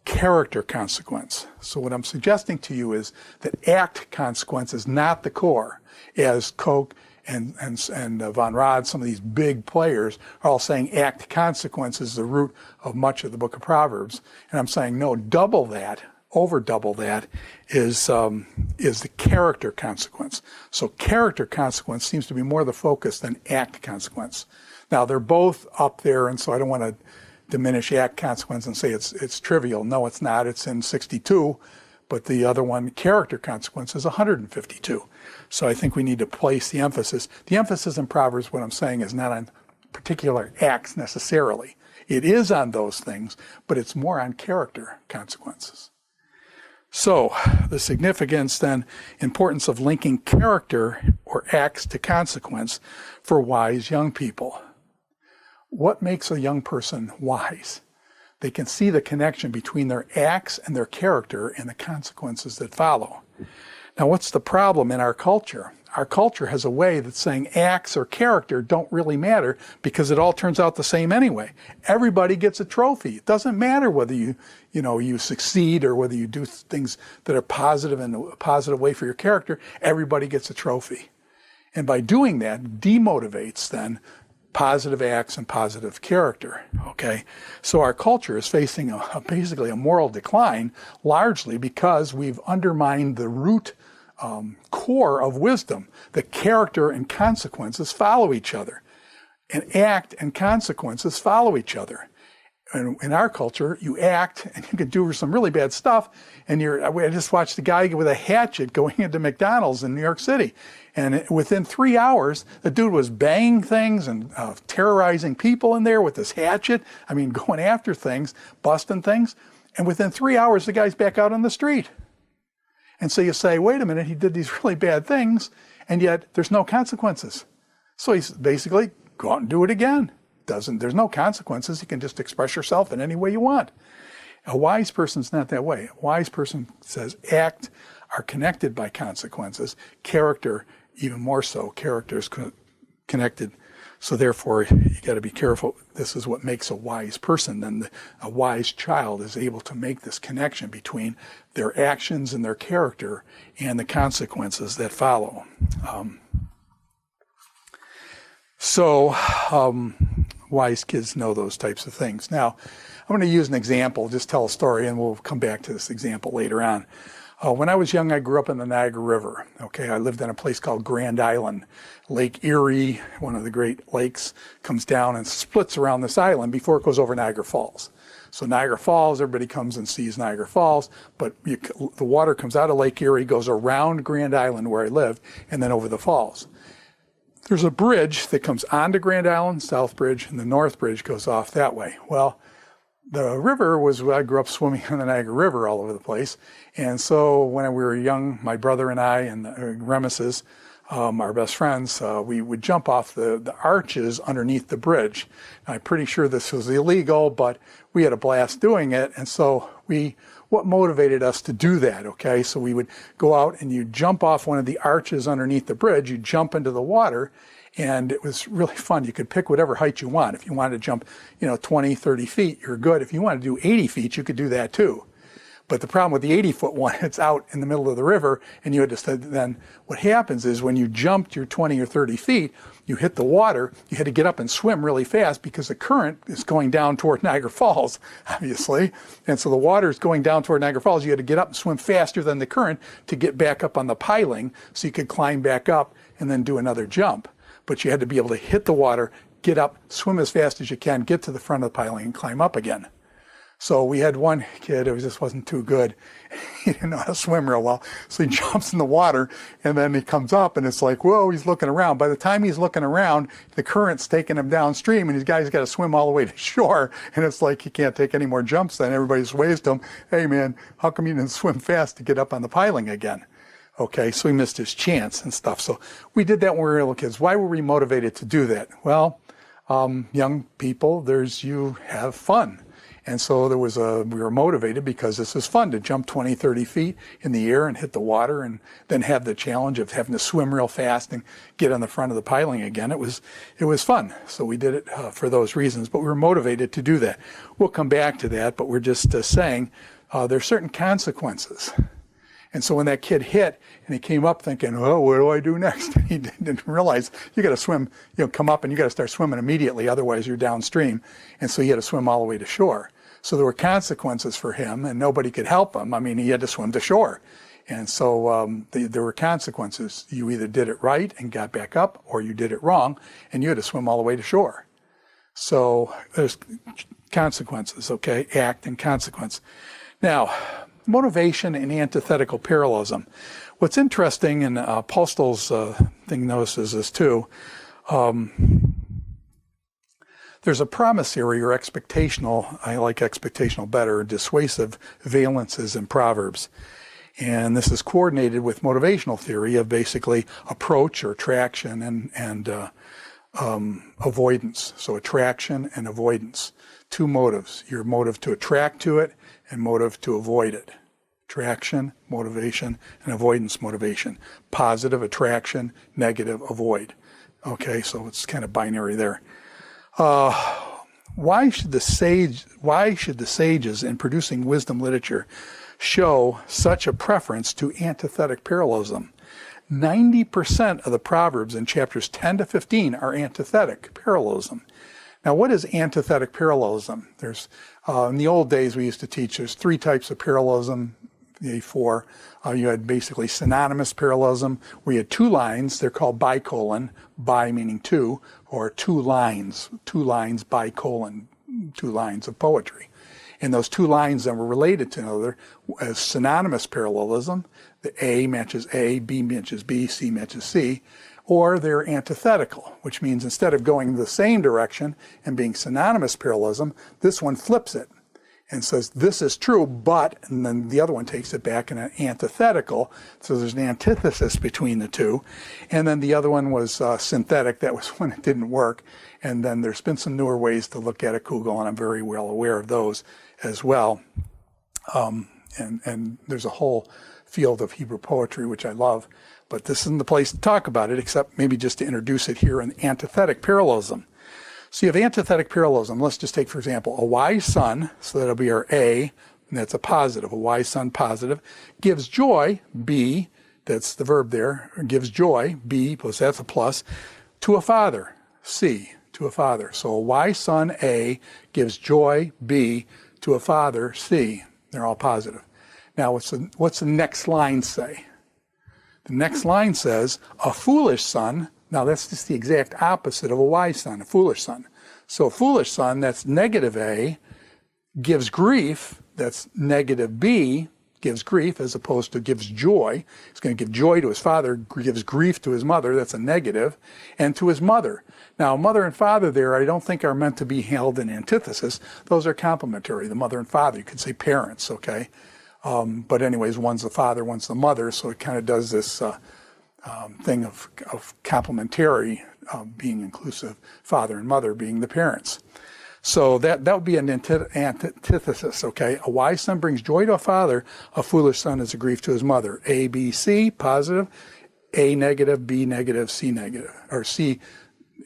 character consequence. So what I'm suggesting to you is that act consequence is not the core, as Koch and von Rad, some of these big players, are all saying act consequence is the root of much of the book of Proverbs. And I'm saying, no, double that, over double that is the character consequence. So character consequence seems to be more the focus than act consequence. Now they're both up there, and so I don't want to diminish act consequence and say it's trivial. No, it's not. It's in 62, but the other one, character consequence, is 152. So I think we need to place the emphasis. The emphasis in Proverbs, what I'm saying, is not on particular acts necessarily. It is on those things, but it's more on character consequences. So the significance, then, importance of linking character or acts to consequence for wise young people. what makes a young person wise? They can see the connection between their acts and their character and the consequences that follow. Now, what's the problem in our culture? Our culture has a way that's saying acts or character don't really matter because it all turns out the same anyway. Everybody gets a trophy. It doesn't matter whether you succeed or whether you do things that are positive in a positive way for your character. Everybody gets a trophy. And by doing that, demotivates then positive acts and positive character, okay? So our culture is facing basically a moral decline, largely because we've undermined the root core of wisdom. The character and consequences follow each other. And act and consequences follow each other. And in our culture, you act and you can do some really bad stuff. And I just watched a guy with a hatchet going into McDonald's in New York City. And within 3 hours, the dude was banging things and terrorizing people in there with this hatchet. I mean, going after things, busting things. And within 3 hours, the guy's back out on the street. And so you say, wait a minute, he did these really bad things, and yet there's no consequences. So he's basically, go out and do it again. There's no consequences. You can just express yourself in any way you want. A wise person's not that way. A wise person says act are connected by consequences. Character, even more so. Character is connected. So therefore, you got to be careful. This is what makes a wise person. Then a wise child is able to make this connection between their actions and their character and the consequences that follow. Wise kids know those types of things. Now, I'm going to use an example, just tell a story, and we'll come back to this example later on. When I was young, I grew up in the Niagara River. Okay, I lived in a place called Grand Island. Lake Erie, one of the great lakes, comes down and splits around this island before it goes over Niagara Falls. So Niagara Falls, everybody comes and sees Niagara Falls, but the water comes out of Lake Erie, goes around Grand Island where I lived, and then over the falls. There's a bridge that comes onto Grand Island, South Bridge, and the North Bridge goes off that way. Well, the river I grew up swimming in the Niagara River all over the place. And so when we were young, my brother and I and the Remeses, our best friends, we would jump off the arches underneath the bridge. I'm pretty sure this was illegal, but we had a blast doing it. And so what motivated us to do that, okay? So we would go out and you jump off one of the arches underneath the bridge, you jump into the water, and it was really fun. You could pick whatever height you want. If you wanted to jump, 20, 30 feet, you're good. If you wanted to do 80 feet, you could do that too. But the problem with the 80-foot one, it's out in the middle of the river, and you had to then what happens is when you jumped your 20 or 30 feet, you hit the water, you had to get up and swim really fast because the current is going down toward Niagara Falls, obviously. And so the water is going down toward Niagara Falls. You had to get up and swim faster than the current to get back up on the piling so you could climb back up and then do another jump. But you had to be able to hit the water, get up, swim as fast as you can, get to the front of the piling and climb up again. So we had one kid who just wasn't too good. He didn't know how to swim real well. So he jumps in the water and then he comes up and it's like, whoa, he's looking around. By the time he's looking around, the current's taking him downstream and his guy's got to swim all the way to shore. And it's like he can't take any more jumps then. Everybody just waves to him, hey man, how come you didn't swim fast to get up on the piling again? Okay, so he missed his chance and stuff. So we did that when we were little kids. Why were we motivated to do that? Well, young people, you have fun. And so we were motivated because this is fun to jump 20, 30 feet in the air and hit the water and then have the challenge of having to swim real fast and get on the front of the piling again. It was fun. So we did it for those reasons, but we were motivated to do that. We'll come back to that, but we're just saying there's certain consequences. And so when that kid hit and he came up thinking, oh, what do I do next? He didn't realize you got to swim, come up and you got to start swimming immediately. Otherwise you're downstream. And so he had to swim all the way to shore. So there were consequences for him and nobody could help him. I mean, he had to swim to shore. And so there were consequences. You either did it right and got back up or you did it wrong and you had to swim all the way to shore. So there's consequences, okay? Act and consequence. Now, motivation and antithetical parallelism. What's interesting, and Postal's thing notices this too, there's a promissory or expectational, I like expectational better, dissuasive valences in Proverbs. And this is coordinated with motivational theory of basically approach or attraction and avoidance. So attraction and avoidance. Two motives. Your motive to attract to it and motive to avoid it. Attraction, motivation, and avoidance motivation. Positive, attraction, negative, avoid. Okay, so it's kind of binary there. Why should the sages in producing wisdom literature show such a preference to antithetic parallelism? 90% of the Proverbs in chapters 10 to 15 are antithetic parallelism. Now, what is antithetic parallelism? There's in the old days we used to teach there's three types of parallelism. Four. You had basically synonymous parallelism, where you had two lines. They're called bicolon, bi meaning two, or two lines bicolon, two lines of poetry. And those two lines then were related to another as synonymous parallelism. The A matches A, B matches B, C matches C. Or they're antithetical, which means instead of going the same direction and being synonymous parallelism, this one flips it and says, this is true, but, and then the other one takes it back in an antithetical, so there's an antithesis between the two. And then the other one was synthetic, that was when it didn't work. And then there's been some newer ways to look at it, Kugel, and I'm very well aware of those as well. And there's a whole field of Hebrew poetry, which I love, but this isn't the place to talk about it, except maybe just to introduce it here in antithetic parallelism. So you have antithetic parallelism. Let's just take, for example, a wise son, so that'll be our A, and that's a positive. A wise son, positive, gives joy, B, that's the verb there, gives joy, B, plus that's a plus, to a father, C, to a father. So a wise son, A, gives joy, B, to a father, C. They're all positive. Now, what's the next line say? The next line says, a foolish son. Now, that's just the exact opposite of a wise son, a foolish son. So a foolish son, that's negative A, gives grief, that's negative B, gives grief, as opposed to gives joy. He's going to give joy to his father, gives grief to his mother, that's a negative, and to his mother. Now, mother and father there, I don't think are meant to be held in antithesis. Those are complementary, the mother and father. You could say parents, okay? But anyways, one's the father, one's the mother, so it kind of does this thing of complementary being inclusive, father and mother being the parents. So that would be an antithesis, okay? A wise son brings joy to a father, a foolish son is a grief to his mother. A, B, C, positive, A negative, B negative, C negative, or C,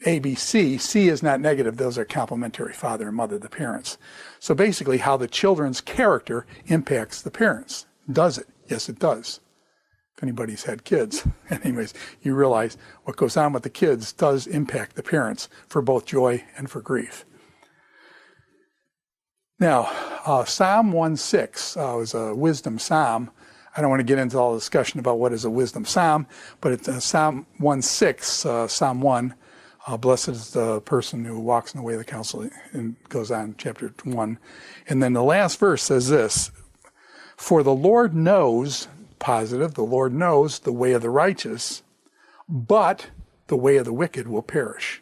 A, B, C. C is not negative, those are complementary, father and mother, the parents. So basically how the children's character impacts the parents. Does it? Yes, it does. If anybody's had kids, anyways, you realize what goes on with the kids does impact the parents for both joy and for grief. Now, Psalm 1:6 was a wisdom psalm. I don't want to get into all the discussion about what is a wisdom psalm, but it's Psalm 1:6, Psalm 1. Blessed is the person who walks in the way of the counsel, and goes on, chapter 1. And then the last verse says this, for the Lord knows, positive, the Lord knows the way of the righteous, but the way of the wicked will perish.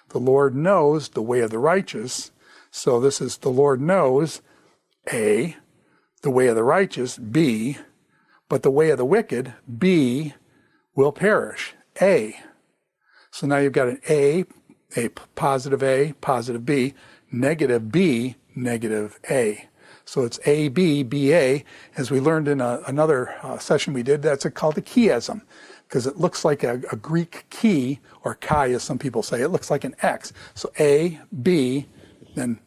The Lord knows the way of the righteous. So this is the Lord knows, A, the way of the righteous, B, but the way of the wicked, B, will perish, A. So now you've got an A positive B, negative A. So it's A, B, B, A. As we learned in another session we did, that's called a chiasm, because it looks like a Greek key, or chi as some people say. It looks like an X. So A, B, then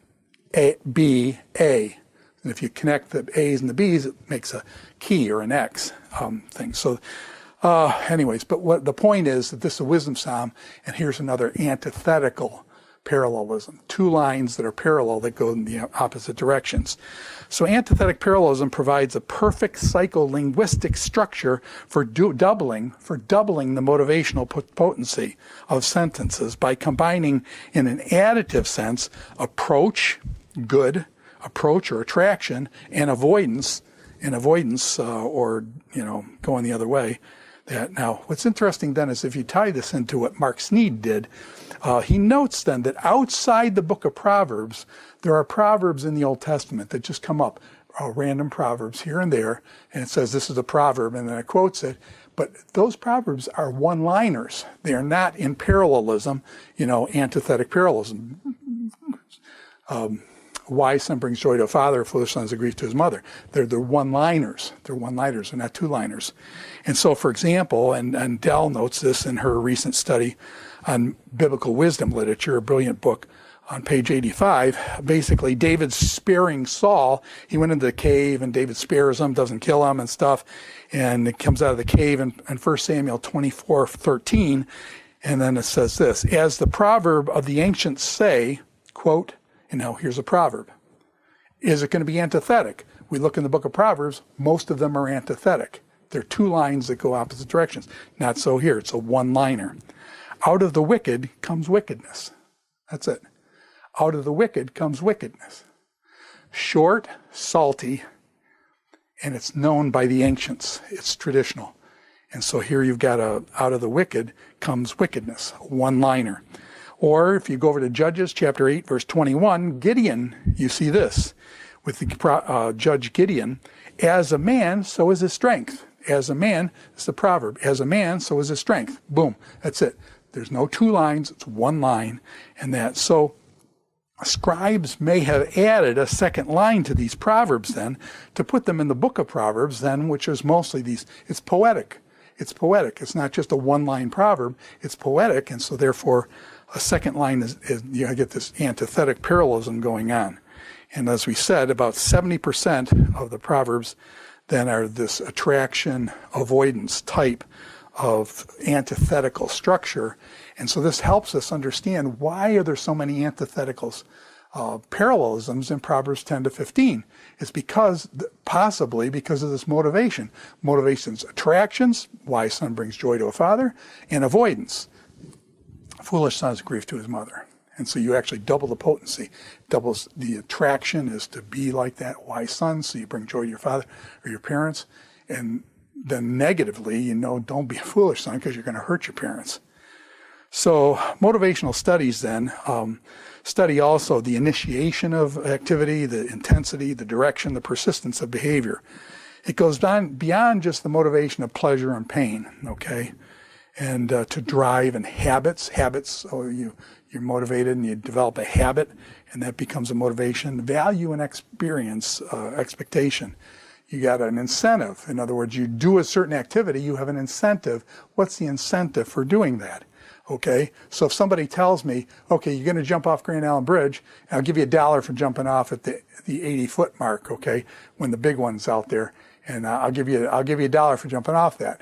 A, B, A. And if you connect the A's and the B's, it makes a key or an X thing. So anyways, but what the point is that this is a wisdom psalm, and here's another antithetical parallelism. Two lines that are parallel that go in the opposite directions. So antithetic parallelism provides a perfect psycholinguistic structure for doubling the motivational potency of sentences by combining in an additive sense approach, good, approach or attraction, and avoidance, or going the other way. Now, what's interesting then is if you tie this into what Mark Sneed did, he notes then that outside the book of Proverbs, there are proverbs in the Old Testament that just come up random proverbs here and there, and it says this is a proverb, and then it quotes it. But those proverbs are one-liners. They are not in parallelism, antithetical parallelism. Wise son brings joy to a father, a foolish son is a grief to his mother. They're one-liners. They're one-liners. They're not two-liners. And so, for example, and Dell notes this in her recent study on biblical wisdom literature, a brilliant book, on page 85, basically David's sparing Saul. He went into the cave and David spares him, doesn't kill him and stuff. And it comes out of the cave in 1 Samuel 24:13. And then it says this, as the proverb of the ancients say, quote, and now here's a proverb. Is it going to be antithetic? We look in the book of Proverbs, most of them are antithetic. They're two lines that go opposite directions. Not so here, it's a one-liner. Out of the wicked comes wickedness. That's it. Out of the wicked comes wickedness. Short, salty, and it's known by the ancients. It's traditional. And so here you've got out of the wicked comes wickedness, one-liner. Or if you go over to Judges chapter 8, verse 21, Gideon, you see this with the judge Gideon, as a man, so is his strength. As a man, it's the proverb. As a man, so is his strength. Boom, that's it. There's no two lines, it's one line. And that, so scribes may have added a second line to these proverbs then, to put them in the book of Proverbs then, which is mostly these, it's poetic. It's poetic. It's not just a one-line proverb, it's poetic, and so therefore a second line is you get this antithetical parallelism going on. And as we said, about 70% of the Proverbs then are this attraction avoidance type of antithetical structure. And so this helps us understand why are there so many antitheticals, parallelisms in Proverbs 10 to 15. It's possibly because of this motivation. Motivation's attractions, wise son brings joy to a father, and avoidance. Foolish son is grief to his mother. And so you actually double the potency. Doubles the attraction is to be like that wise son, so you bring joy to your father or your parents. And then negatively, don't be a foolish son because you're going to hurt your parents. So motivational studies then study also the initiation of activity, the intensity, the direction, the persistence of behavior. It goes beyond just the motivation of pleasure and pain, okay? And to drive and habits, so you're motivated and you develop a habit, and that becomes a motivation. Value and experience, expectation. You got an incentive. In other words, you do a certain activity, you have an incentive. What's the incentive for doing that? Okay, so if somebody tells me, okay, you're going to jump off Grand Island Bridge, and I'll give you $1 for jumping off at the 80-foot mark, okay, when the big one's out there, and I'll give you $1 for jumping off that.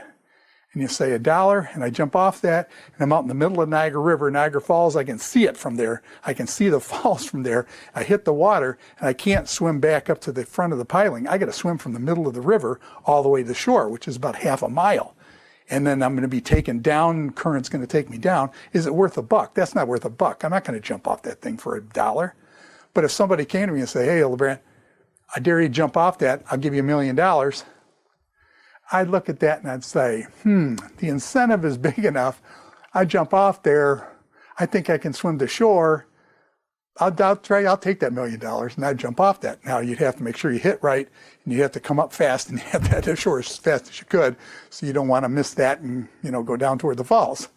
And you say $1, and I jump off that, and I'm out in the middle of Niagara River, Niagara Falls. I can see it from there. I can see the falls from there. I hit the water, and I can't swim back up to the front of the piling. I got to swim from the middle of the river all the way to the shore, which is about half a mile. And then I'm going to be taken down. Current's going to take me down. Is it worth $1? That's not worth $1. I'm not going to jump off that thing for $1. But if somebody came to me and say, hey, Hildebrandt, I dare you to jump off that. I'll give you $1 million. I'd look at that and I'd say, the incentive is big enough. I jump off there. I think I can swim to shore. I'll take that $1 million and I'd jump off that. Now you'd have to make sure you hit right, and you have to come up fast, and you have to head to shore as fast as you could. So you don't want to miss that and go down toward the falls.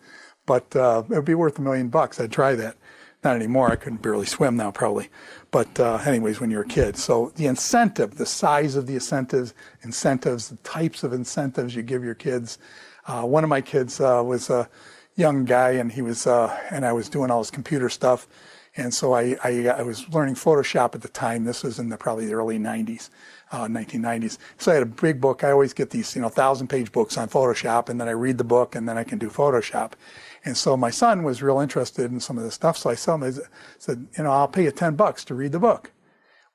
But it would be worth $1 million. I'd try that. Not anymore. I couldn't barely swim now, probably. But anyways, when you're a kid. So the incentive, the size of the incentives, the types of incentives you give your kids. One of my kids was a young guy, and he was, and I was doing all his computer stuff. And so I was learning Photoshop at the time. This was in probably the early 90s, 1990s. So I had a big book. I always get these 1,000-page books on Photoshop, and then I read the book, and then I can do Photoshop. And so my son was real interested in some of this stuff. So I said, I'll pay you $10 to read the book.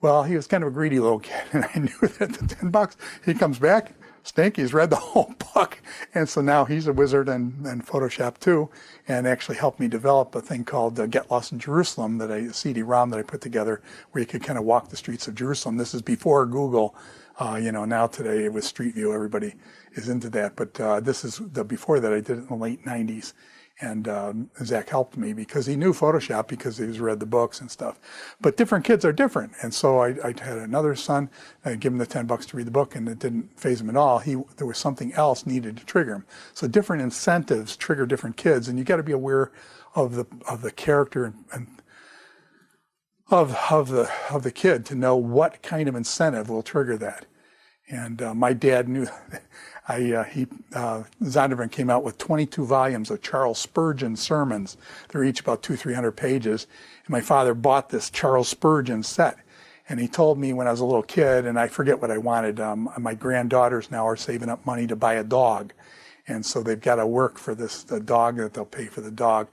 Well, he was kind of a greedy little kid, and I knew that the $10, he comes back, Stinky's read the whole book. And so now he's a wizard in Photoshop too, and actually helped me develop a thing called Get Lost in Jerusalem, a CD-ROM that I put together where you could kind of walk the streets of Jerusalem. This is before Google. Now today with Street View, everybody is into that. But this is before that. I did it in the late 90s. And Zach helped me because he knew Photoshop because he's read the books and stuff. But different kids are different. And so I had another son, I gave him the $10 to read the book, and it didn't faze him at all. There was something else needed to trigger him. So different incentives trigger different kids, and you got to be aware of the character and of the kid to know what kind of incentive will trigger that. And my dad knew. Zondervan came out with 22 volumes of Charles Spurgeon sermons. They're each about 200-300 pages. And my father bought this Charles Spurgeon set. And he told me when I was a little kid, and I forget what I wanted, my granddaughters now are saving up money to buy a dog. And so they've got to work for the dog, that they'll pay for the dog.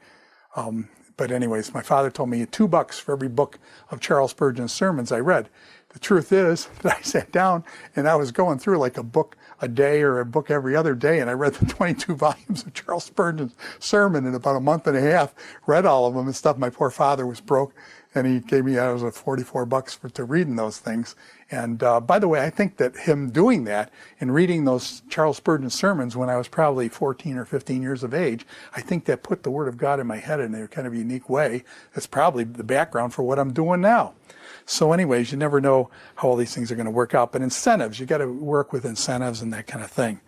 But anyways, my father told me $2 for every book of Charles Spurgeon's sermons I read. The truth is that I sat down and I was going through like a book a day or a book every other day, and I read the 22 volumes of Charles Spurgeon's sermon in about a month and a half, read all of them and stuff. My poor father was broke, and he gave me, $44 to reading those things. And by the way, I think that him doing that and reading those Charles Spurgeon sermons when I was probably 14 or 15 years of age, I think that put the Word of God in my head in a kind of unique way. That's probably the background for what I'm doing now. So anyways, you never know how all these things are going to work out. But incentives, you got to work with incentives and that kind of thing.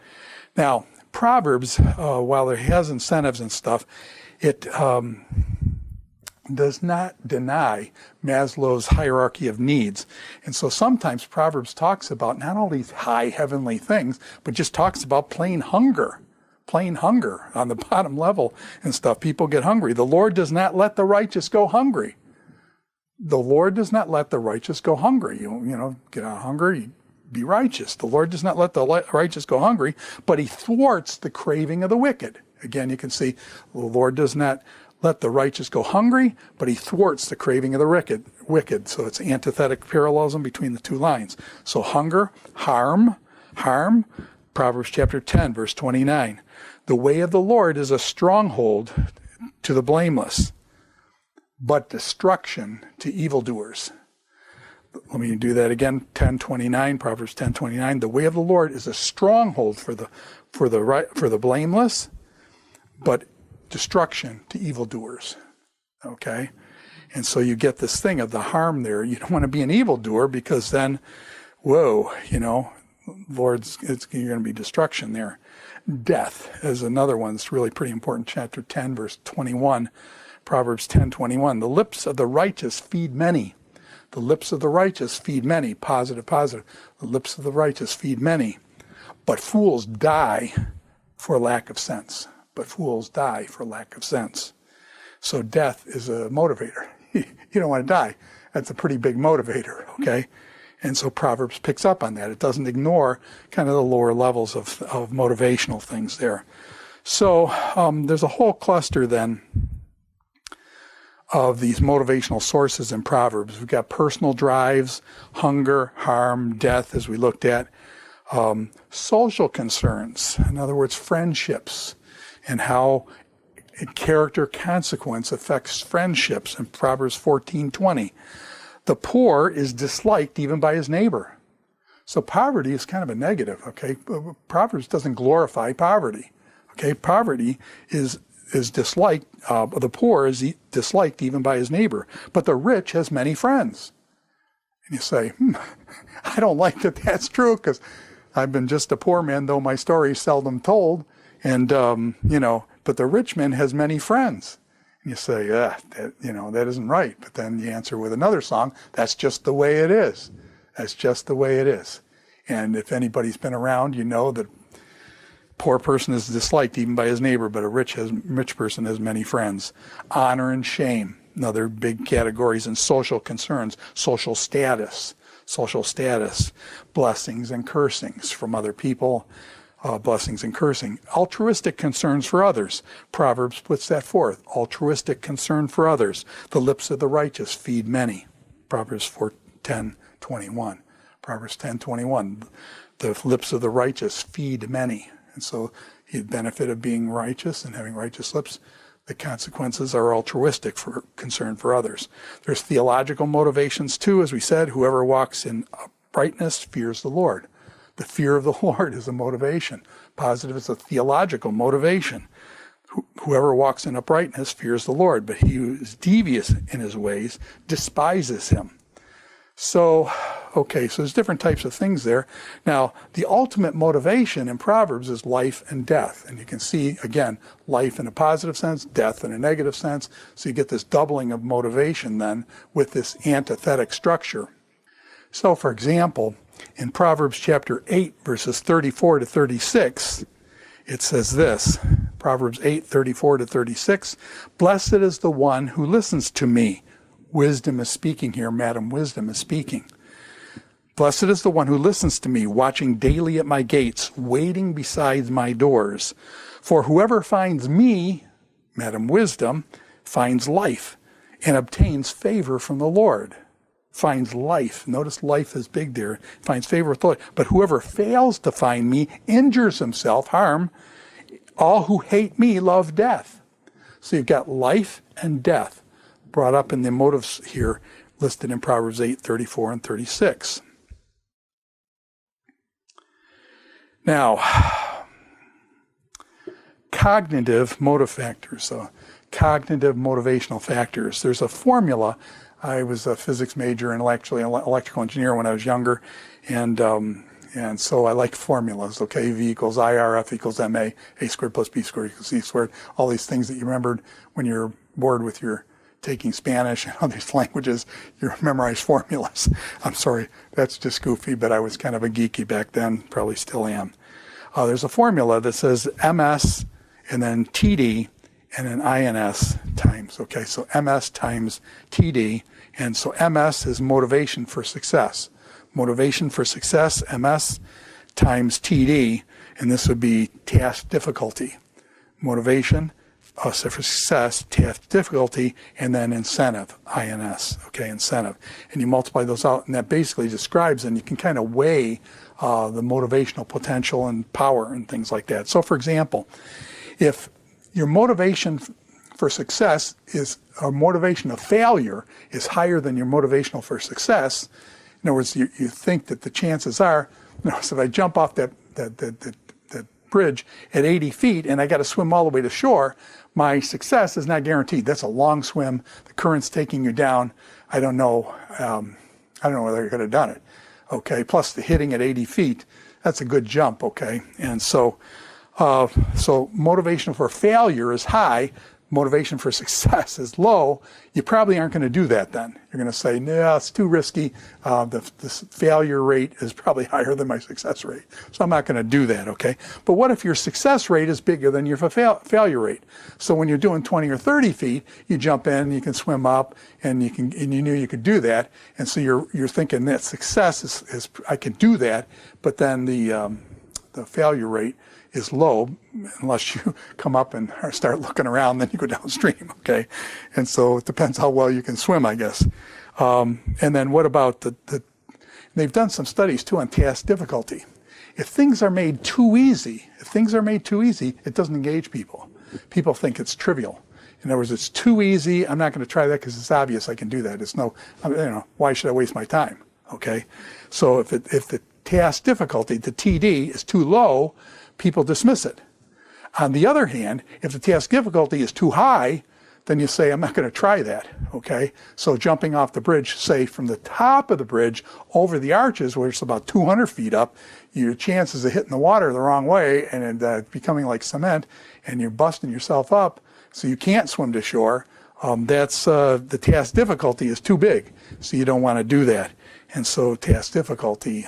Now, Proverbs, while it has incentives and stuff, it does not deny Maslow's hierarchy of needs. And so sometimes Proverbs talks about not all these high heavenly things, but just talks about plain hunger on the bottom level and stuff. People get hungry. The Lord does not let the righteous go hungry. The Lord does not let the righteous go hungry. You get out of hunger, you be righteous. The Lord does not let the righteous go hungry, but he thwarts the craving of the wicked. Again, you can see the Lord does not let the righteous go hungry, but he thwarts the craving of the wicked. So it's antithetical parallelism between the two lines. So hunger, harm, Proverbs chapter 10, verse 29. The way of the Lord is a stronghold to the blameless, but destruction to evildoers. Let me do that again. 10:29, Proverbs 10:29. The way of the Lord is a stronghold for the blameless, but destruction to evildoers. Okay, and so you get this thing of the harm there. You don't want to be an evildoer because then, whoa, Lord's you're going to be destruction there. Death is another one that's really pretty important. Chapter 10, verse 21. Proverbs 10:21, the lips of the righteous feed many. The lips of the righteous feed many. Positive. The lips of the righteous feed many. But fools die for lack of sense. So death is a motivator. You don't want to die. That's a pretty big motivator, okay? And so Proverbs picks up on that. It doesn't ignore kind of the lower levels of motivational things there. So there's a whole cluster then of these motivational sources in Proverbs. We've got personal drives, hunger, harm, death, as we looked at. Social concerns, in other words, friendships, and how character consequence affects friendships in Proverbs 14:20. The poor is disliked even by his neighbor. So poverty is kind of a negative, okay? Proverbs doesn't glorify poverty, okay? Poverty is disliked, the poor is disliked even by his neighbor, but the rich has many friends. And you say, I don't like that that's true, because I've been just a poor man, though my story is seldom told, and, but the rich man has many friends. And you say, that isn't right. But then you answer with another song, that's just the way it is. That's just the way it is. And if anybody's been around, you know that poor person is disliked even by his neighbor, but a rich person has many friends. Honor and shame, another big categories in social concerns. Social status, blessings and cursings from other people, blessings and cursing. Altruistic concerns for others. Proverbs puts that forth. Altruistic concern for others. The lips of the righteous feed many. Proverbs 10:21. Proverbs 10:21. The lips of the righteous feed many. And so the benefit of being righteous and having righteous lips, the consequences are altruistic for concern for others. There's theological motivations too, as we said. Whoever walks in uprightness fears the Lord. The fear of the Lord is a motivation. Positive is a theological motivation. Whoever walks in uprightness fears the Lord, but he who is devious in his ways despises him. So, okay, so there's different types of things there. Now, the ultimate motivation in Proverbs is life and death. And you can see, again, life in a positive sense, death in a negative sense. So you get this doubling of motivation then with this antithetic structure. So, for example, in Proverbs chapter 8, verses 34 to 36, it says this, Proverbs 8, 34 to 36, "Blessed is the one who listens to me." Wisdom is speaking here. Madam Wisdom is speaking. "Blessed is the one who listens to me, watching daily at my gates, waiting beside my doors. For whoever finds me," Madam Wisdom, "finds life and obtains favor from the Lord." Finds life. Notice life is big there. Finds favor with the Lord. "But whoever fails to find me injures himself, harm. All who hate me love death." So you've got life and death brought up in the motives here listed in Proverbs 8, 34 and 36. Now, cognitive motive factors. So cognitive motivational factors. There's a formula. I was a physics major and actually an electrical engineer when I was younger, and so I like formulas. Okay, V equals IRF equals MA, A squared plus B squared equals C squared. All these things that you remembered when you're bored with your taking Spanish and all these languages, you memorize formulas. I'm sorry, that's just goofy, but I was kind of a geeky back then, probably still am. There's a formula that says MS and then TD and then INS times. Okay, so MS times TD, and so MS is motivation for success. Motivation for success, MS times TD, and this would be task difficulty. Motivation for success, task difficulty, and then incentive, INS, okay, incentive. And you multiply those out, and that basically describes, and you can kind of weigh the motivational potential and power and things like that. So, for example, if your motivation for success is, or motivation of failure is higher than your motivational for success, in other words, you think that the chances are, so if I jump off that bridge at 80 feet and I got to swim all the way to shore, my success is not guaranteed. That's a long swim. The current's taking you down. I don't know whether you could have done it. Okay. Plus the hitting at 80 feet, that's a good jump. Okay. And so motivation for failure is high. Motivation for success is low. You probably aren't going to do that then. You're going to say, no, it's too risky. The failure rate is probably higher than my success rate. So I'm not going to do that, okay? But what if your success rate is bigger than your failure rate? So when you're doing 20 or 30 feet, you jump in, you can swim up, and you knew you could do that. And so you're thinking that success is I can do that, but then the failure rate is low unless you come up and start looking around, then you go downstream, okay? And so it depends how well you can swim, I guess. And then what about they've done some studies too on task difficulty. If things are made too easy, it doesn't engage people. People think it's trivial. In other words, it's too easy, I'm not going to try that because it's obvious I can do that. It's why should I waste my time, okay? So if the task difficulty, the TD, is too low, people dismiss it. On the other hand, if the task difficulty is too high, then you say, I'm not going to try that, okay? So jumping off the bridge, say from the top of the bridge over the arches, where it's about 200 feet up, your chances of hitting the water the wrong way and becoming like cement, and you're busting yourself up, so you can't swim to shore, that's the task difficulty is too big, so you don't want to do that. And so task difficulty,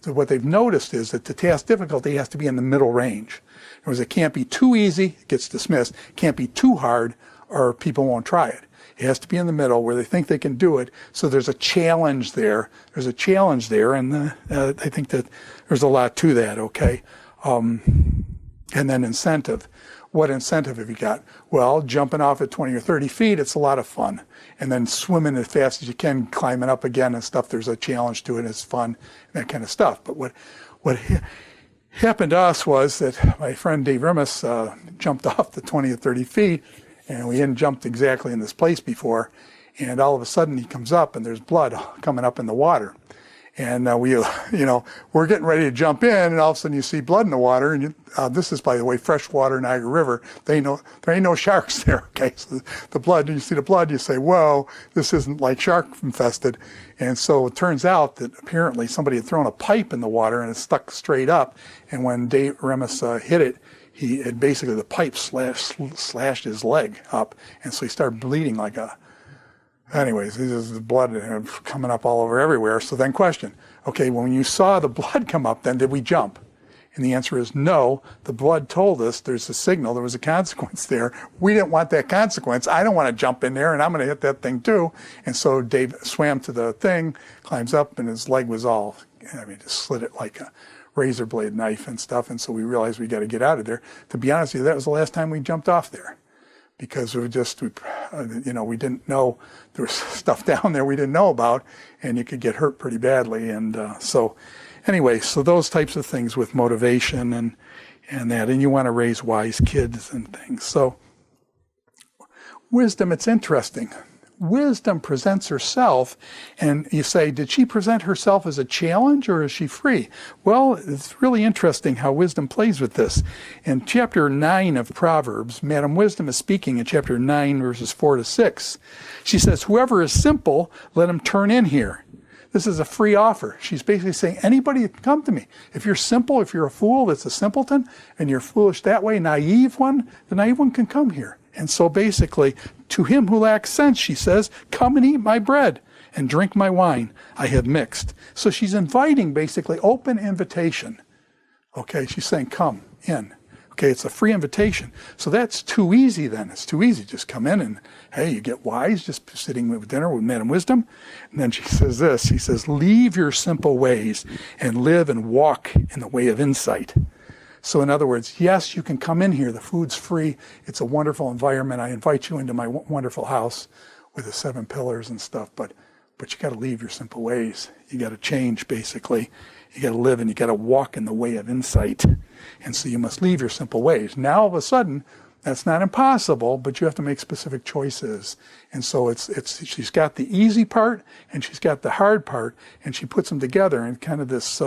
what they've noticed is that the task difficulty has to be in the middle range. In other words, it can't be too easy, it gets dismissed. It can't be too hard, or people won't try it. It has to be in the middle where they think they can do it. So there's a challenge there. And I think that there's a lot to that, okay? And then incentive. What incentive have you got? Well, jumping off at 20 or 30 feet, it's a lot of fun. And then swimming as fast as you can, climbing up again and stuff, there's a challenge to it, it's fun, that kind of stuff. But what happened to us was that my friend Dave Rimas jumped off the 20 or 30 feet, and we hadn't jumped exactly in this place before, and all of a sudden he comes up and there's blood coming up in the water. And we're getting ready to jump in, and all of a sudden you see blood in the water. And this is, by the way, freshwater Niagara River. There ain't no sharks there. Okay, so the blood, you see the blood, you say, whoa, this isn't like shark infested. And so it turns out that apparently somebody had thrown a pipe in the water and it stuck straight up. And when Dave Remus hit it, basically the pipe slashed his leg up, and so he started bleeding like a. Anyways, this is the blood coming up all over everywhere. So then question, okay, when you saw the blood come up, then did we jump? And the answer is no. The blood told us there's a signal, there was a consequence there. We didn't want that consequence. I don't want to jump in there, and I'm going to hit that thing too. And so Dave swam to the thing, climbs up, and his leg was just slit it like a razor blade knife and stuff. And so we realized we got to get out of there. To be honest with you, that was the last time we jumped off there. Because we didn't know there was stuff down there we didn't know about, and you could get hurt pretty badly. And so those types of things with motivation and you want to raise wise kids and things. So wisdom, it's interesting. Wisdom presents herself, and you say, did she present herself as a challenge or is she free? Well, it's really interesting how wisdom plays with this. In chapter 9 of Proverbs, Madam Wisdom is speaking in chapter 9, verses 4 to 6. She says, whoever is simple, let him turn in here. This is a free offer. She's basically saying, anybody come to me. If you're simple, if you're a fool that's a simpleton, and you're foolish that way, the naive one can come here. And so basically, to him who lacks sense, she says, come and eat my bread and drink my wine I have mixed. So she's inviting basically open invitation. Okay, she's saying, come in. Okay, it's a free invitation. So that's too easy then. It's too easy. Just come in and, hey, you get wise, just sitting with dinner with Madam Wisdom. And then she says this, she says, leave your simple ways and live and walk in the way of insight. So in other words, yes, you can come in here. The food's free. It's a wonderful environment. I invite you into my wonderful house with the 7 pillars and stuff. But you got to leave your simple ways. You got to change, basically. You got to live and you got to walk in the way of insight. And so you must leave your simple ways. Now, all of a sudden, that's not impossible, but you have to make specific choices. And so she's got the easy part and she's got the hard part, and she puts them together in kind of this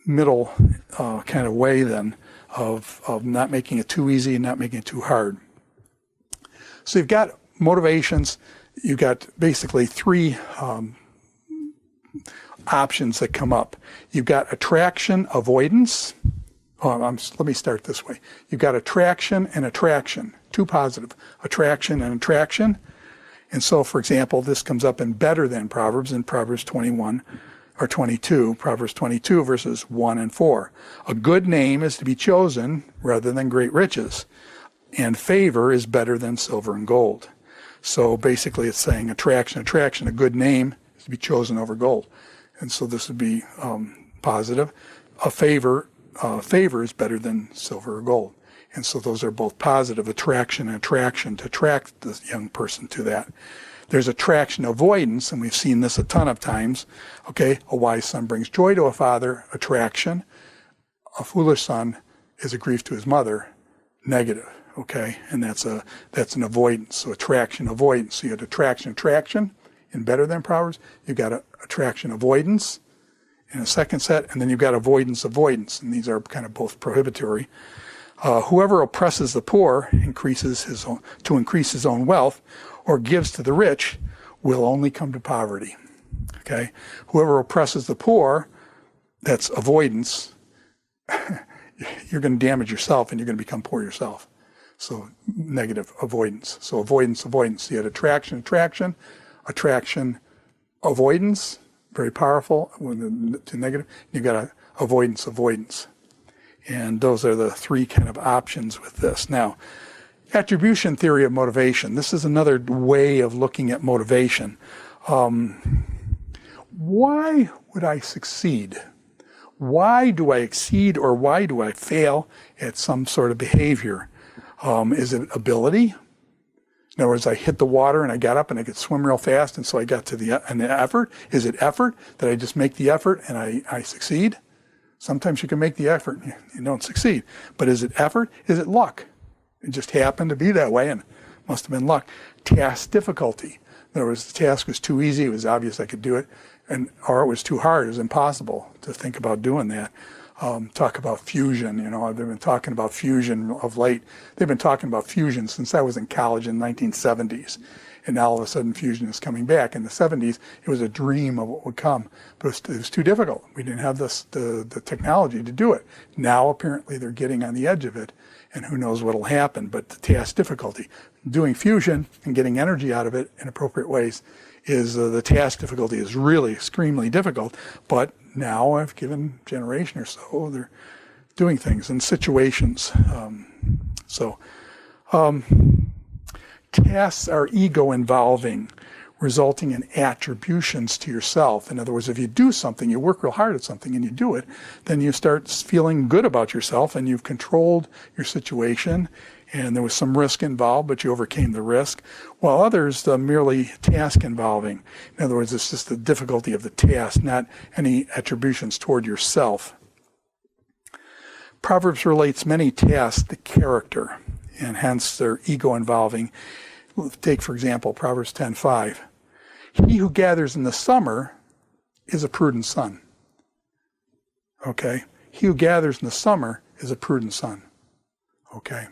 middle kind of way then of not making it too easy and not making it too hard. So you've got motivations. You've got basically 3 options that come up. You've got attraction, avoidance. Let me start this way. You've got attraction and attraction, 2 positive, attraction and attraction. And so, for example, this comes up in better than Proverbs in Proverbs 21 or 22, Proverbs 22 verses 1 and 4. A good name is to be chosen rather than great riches, and favor is better than silver and gold. So basically it's saying attraction, a good name is to be chosen over gold. And so this would be positive. A favor is better than silver or gold. And so those are both positive, attraction and attraction, to attract the young person to that. There's attraction avoidance, and we've seen this a ton of times. Okay, a wise son brings joy to a father, attraction. A foolish son is a grief to his mother, negative. Okay, and that's an avoidance. So attraction, avoidance. So you had attraction in better than Proverbs. You've got attraction, avoidance in a second set, and then you've got avoidance, and these are kind of both prohibitory. Whoever oppresses the poor to increase his own wealth, or gives to the rich, will only come to poverty. Okay? Whoever oppresses the poor, that's avoidance, you're going to damage yourself and you're going to become poor yourself. So negative, avoidance. So avoidance. You had attraction, avoidance, very powerful, to negative. You've got avoidance. And those are the 3 kind of options with this. Now, attribution theory of motivation. This is another way of looking at motivation. Why would I succeed? Why do I exceed or why do I fail at some sort of behavior? Is it ability? In other words, I hit the water and I got up and I could swim real fast, and so I got to the effort. Is it effort that I just make the effort and I succeed? Sometimes you can make the effort and you don't succeed. But is it effort? Is it luck? It just happened to be that way and must have been luck. Task difficulty. In other words, the task was too easy. It was obvious I could do it. or it was too hard, it was impossible to think about doing that. Talk about fusion, they've been talking about fusion of late. They've been talking about fusion since I was in college in the 1970s. And now all of a sudden fusion is coming back. In the 70s, it was a dream of what would come, but it was too difficult. We didn't have the technology to do it. Now apparently they're getting on the edge of it, and who knows what'll happen, but the task difficulty. Doing fusion and getting energy out of it in appropriate ways is the task difficulty is really extremely difficult, but now I've given a generation or so, they're doing things in situations. Tasks are ego-involving, resulting in attributions to yourself. In other words, if you do something, you work real hard at something and you do it, then you start feeling good about yourself and you've controlled your situation and there was some risk involved, but you overcame the risk, while others merely task involving. In other words, it's just the difficulty of the task, not any attributions toward yourself. Proverbs relates many tasks to character, and hence they're ego-involving. Take, for example, Proverbs 10:5. He who gathers in the summer is a prudent son. Okay? He who gathers in the summer is a prudent son. Okay?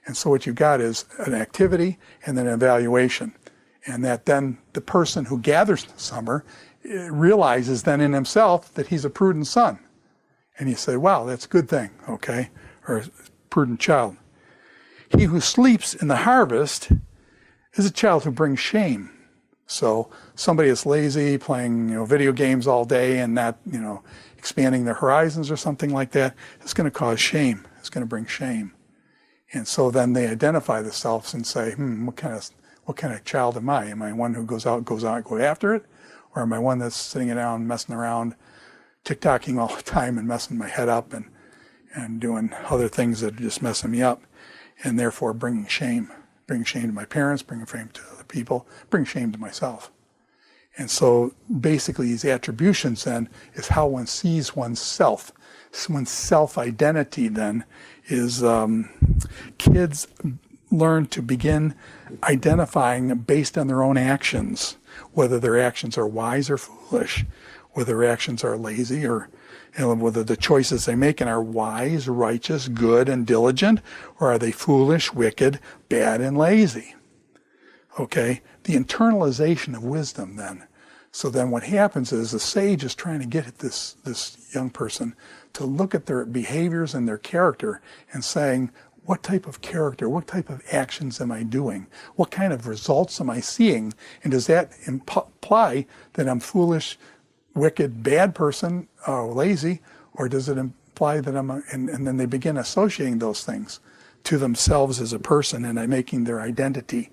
And so what you've got is an activity and then an evaluation. And that then the person who gathers in the summer realizes then in himself that he's a prudent son. And you say, wow, that's a good thing, okay? Or a prudent child. He who sleeps in the harvest is a child who brings shame. So somebody that's lazy, playing video games all day and not expanding their horizons or something like that, is going to cause shame. It's going to bring shame. And so then they identify themselves and say, what kind of child am I? Am I one who goes out, go after it? Or am I one that's sitting down, messing around, tick-tocking all the time and messing my head up and doing other things that are just messing me up, and therefore bringing shame to my parents, bringing shame to other people, bringing shame to myself. And so basically these attributions then is how one sees oneself. One's self-identity then is kids learn to begin identifying based on their own actions, whether their actions are wise or foolish, whether their actions are lazy or whether the choices they make are wise, righteous, good, and diligent, or are they foolish, wicked, bad, and lazy. Okay? The internalization of wisdom then. So then what happens is the sage is trying to get at this young person to look at their behaviors and their character and saying, what type of character, what type of actions am I doing? What kind of results am I seeing? And does that imply that I'm foolish, wicked, bad person, lazy, or does it imply that and then they begin associating those things to themselves as a person and making their identity.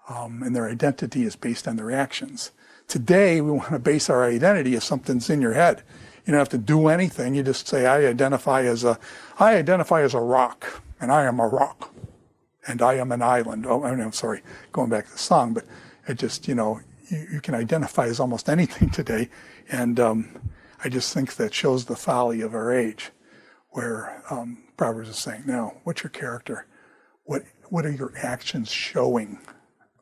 And their identity is based on their actions. Today, we want to base our identity if something's in your head. You don't have to do anything. You just say, I identify as a rock, and I am a rock, and I am an island. Oh, I'm sorry, going back to the song, but it just, you can identify as almost anything today. And I just think that shows the folly of our age, where Proverbs is saying, no, what's your character? What are your actions showing?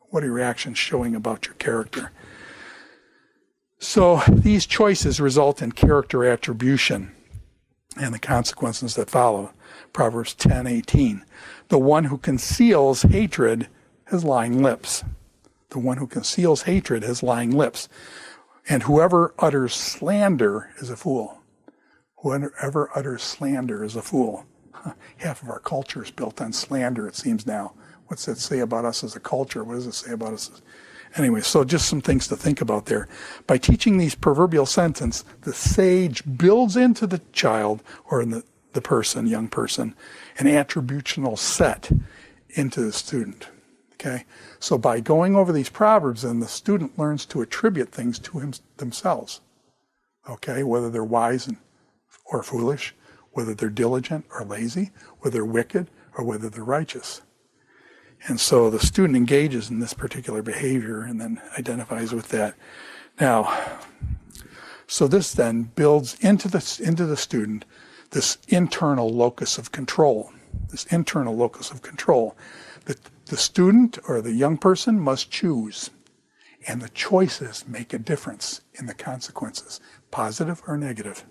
What are your actions showing about your character? So these choices result in character attribution and the consequences that follow. Proverbs 10:18. The one who conceals hatred has lying lips. The one who conceals hatred has lying lips. And whoever utters slander is a fool. Whoever utters slander is a fool. Half of our culture is built on slander, it seems now. What's that say about us as a culture? What does it say about us? Anyway, so just some things to think about there. By teaching these proverbial sentences, the sage builds into the child, or in the person, young person, an attributional set into the student. Okay? So by going over these proverbs, then the student learns to attribute things to themselves. Okay? Whether they're wise or foolish, whether they're diligent or lazy, whether they're wicked or whether they're righteous. And so the student engages in this particular behavior and then identifies with that. Now, so this then builds into the student this internal locus of control. This internal locus of control that the student or the young person must choose. And the choices make a difference in the consequences, positive or negative.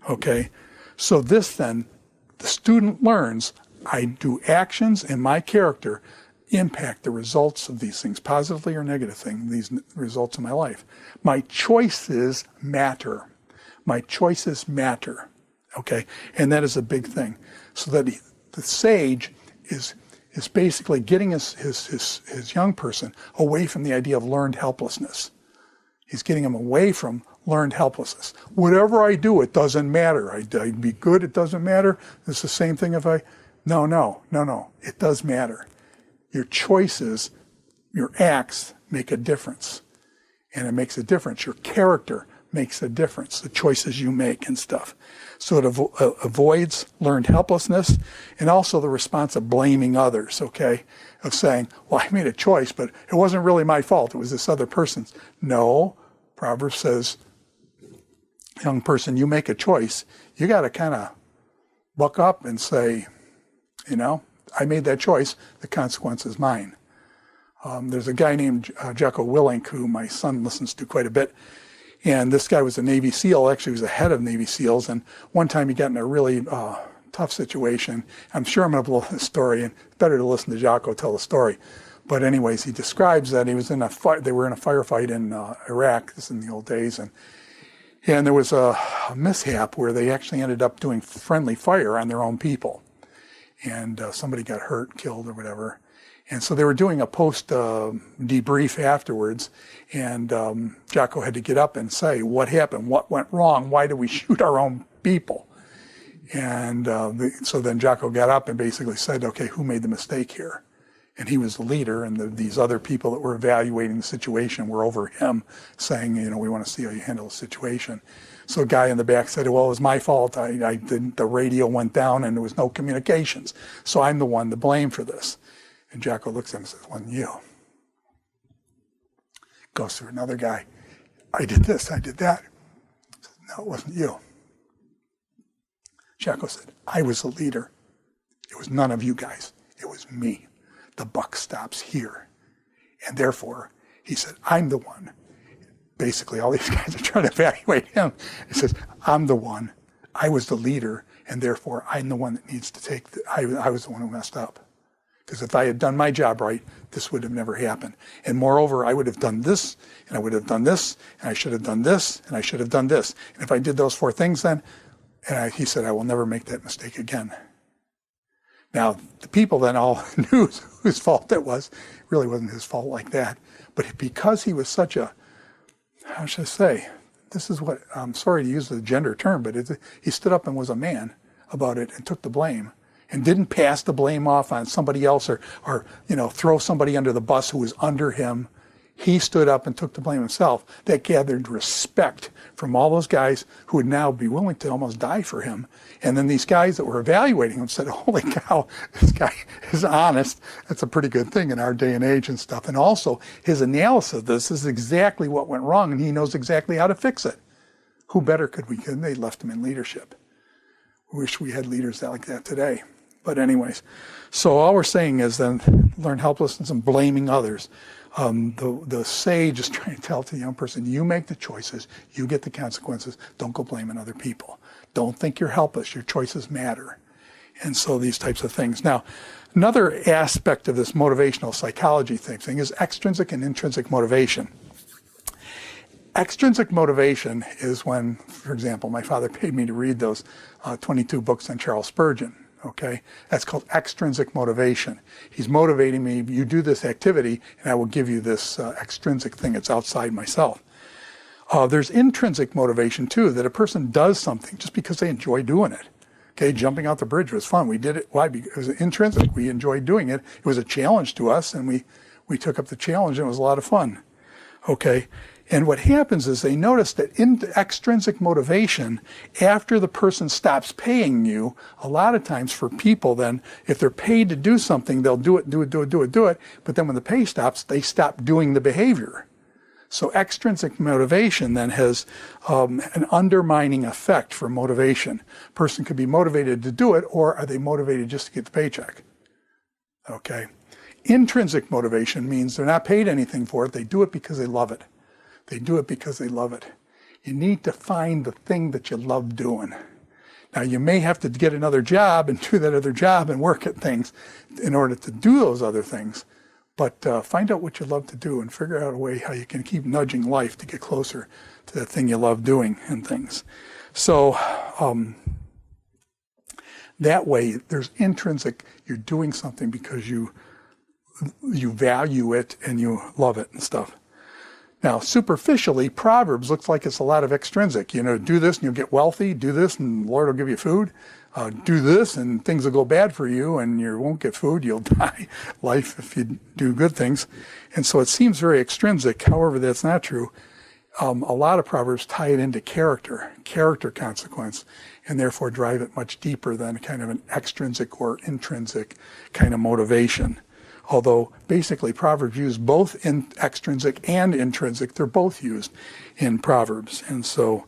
Okay? So this then, the student learns, I do actions and my character impact the results of these things, positively or negative things, these results in my life. My choices matter. My choices matter. Okay? And that is a big thing. So that the sage is basically getting his young person away from the idea of learned helplessness. He's getting him away from learned helplessness. Whatever I do, it doesn't matter. I'd be good, it doesn't matter. It's the same thing if no. It does matter. Your choices, your acts make a difference. And it makes a difference. Your character makes a difference, the choices you make and stuff. So it avoids learned helplessness and also the response of blaming others, okay? Of saying, well, I made a choice, but it wasn't really my fault. It was this other person's. No, Proverbs says, young person, you make a choice. You got to kind of buck up and say, I made that choice. The consequence is mine. There's a guy named Jocko Willink who my son listens to quite a bit. And this guy was a Navy SEAL. Actually, he was the head of Navy SEALs. And one time he got in a really tough situation. I'm sure I'm going to blow the story, and it's better to listen to Jocko tell the story. But anyways, he describes that he was in they were in a firefight in Iraq. This is in the old days. And there was a mishap where they actually ended up doing friendly fire on their own people. And somebody got hurt, killed, or whatever. And so they were doing a post debrief afterwards, and Jocko had to get up and say, what happened? What went wrong? Why did we shoot our own people? And so then Jocko got up and basically said, okay, who made the mistake here? And he was the leader, and these other people that were evaluating the situation were over him saying, we want to see how you handle the situation. So a guy in the back said, well, it was my fault. The radio went down and there was no communications. So I'm the one to blame for this. And Jocko looks at him and says, it wasn't you. Goes to another guy. I did this, I did that. Says, no, it wasn't you. Jocko said, I was the leader. It was none of you guys. It was me. The buck stops here. And therefore, he said, I'm the one. Basically, all these guys are trying to evaluate him. He says, I'm the one. I was the leader, and therefore, I'm the one that needs to take I was the one who messed up. Because if I had done my job right, this would have never happened. And moreover, I would have done this, and I would have done this, and I should have done this, and I should have done this. And if I did those 4 things then, he said, I will never make that mistake again. Now, the people then all knew whose fault it was. It really wasn't his fault like that. But because he was such a, how should I say, this is what, I'm sorry to use the gender term, but he stood up and was a man about it and took the blame. And didn't pass the blame off on somebody else or throw somebody under the bus who was under him. He stood up and took the blame himself. That gathered respect from all those guys who would now be willing to almost die for him. And then these guys that were evaluating him said, holy cow, this guy is honest. That's a pretty good thing in our day and age and stuff. And also, his analysis of this is exactly what went wrong, and he knows exactly how to fix it. Who better could we? And they left him in leadership. Wish we had leaders like that today. But anyways, so all we're saying is then learn helplessness and blaming others. The sage is trying to tell to the young person, you make the choices, you get the consequences, don't go blaming other people. Don't think you're helpless, your choices matter. And so these types of things. Now, another aspect of this motivational psychology thing is extrinsic and intrinsic motivation. Extrinsic motivation is when, for example, my father paid me to read those 22 books on Charles Spurgeon. Okay, that's called extrinsic motivation. He's motivating me, you do this activity, and I will give you this extrinsic thing that's outside myself. There's intrinsic motivation, too, that a person does something just because they enjoy doing it. Okay, jumping out the bridge was fun. We did it. Why? Because it was intrinsic. We enjoyed doing it. It was a challenge to us, and we took up the challenge, and it was a lot of fun. Okay, and what happens is they notice that in extrinsic motivation, after the person stops paying you, a lot of times for people then, if they're paid to do something, they'll do it. But then when the pay stops, they stop doing the behavior. So extrinsic motivation then has an undermining effect for motivation. A person could be motivated to do it, or are they motivated just to get the paycheck? Okay. Intrinsic motivation means they're not paid anything for it. They do it because they love it. They do it because they love it. You need to find the thing that you love doing. Now, you may have to get another job and do that other job and work at things in order to do those other things. But find out what you love to do and figure out a way how you can keep nudging life to get closer to that thing you love doing and things. So that way, there's intrinsic, you're doing something because you value it and you love it and stuff. Now, superficially, Proverbs looks like it's a lot of extrinsic. You know, do this and you'll get wealthy. Do this and the Lord will give you food. Do this and things will go bad for you and you won't get food. You'll die. Life if you do good things. And so it seems very extrinsic. However, that's not true. A lot of Proverbs tie it into character consequence, and therefore drive it much deeper than kind of an extrinsic or intrinsic kind of motivation. Although basically Proverbs use both in extrinsic and intrinsic. They're both used in Proverbs. And so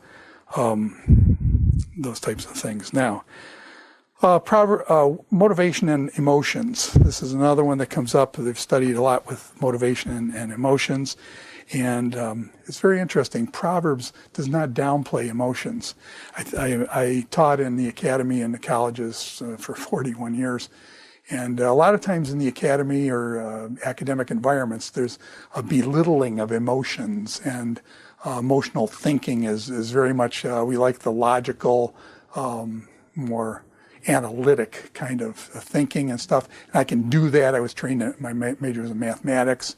those types of things. Now, motivation and emotions. This is another one that comes up. They've studied a lot with motivation and emotions. And it's very interesting. Proverbs does not downplay emotions. I taught in the academy and the colleges for 41 years. And a lot of times in the academy or academic environments, there's a belittling of emotions, and emotional thinking is very much, we like the logical, more analytic kind of thinking and stuff. And I can do that. I was trained, my major was in mathematics,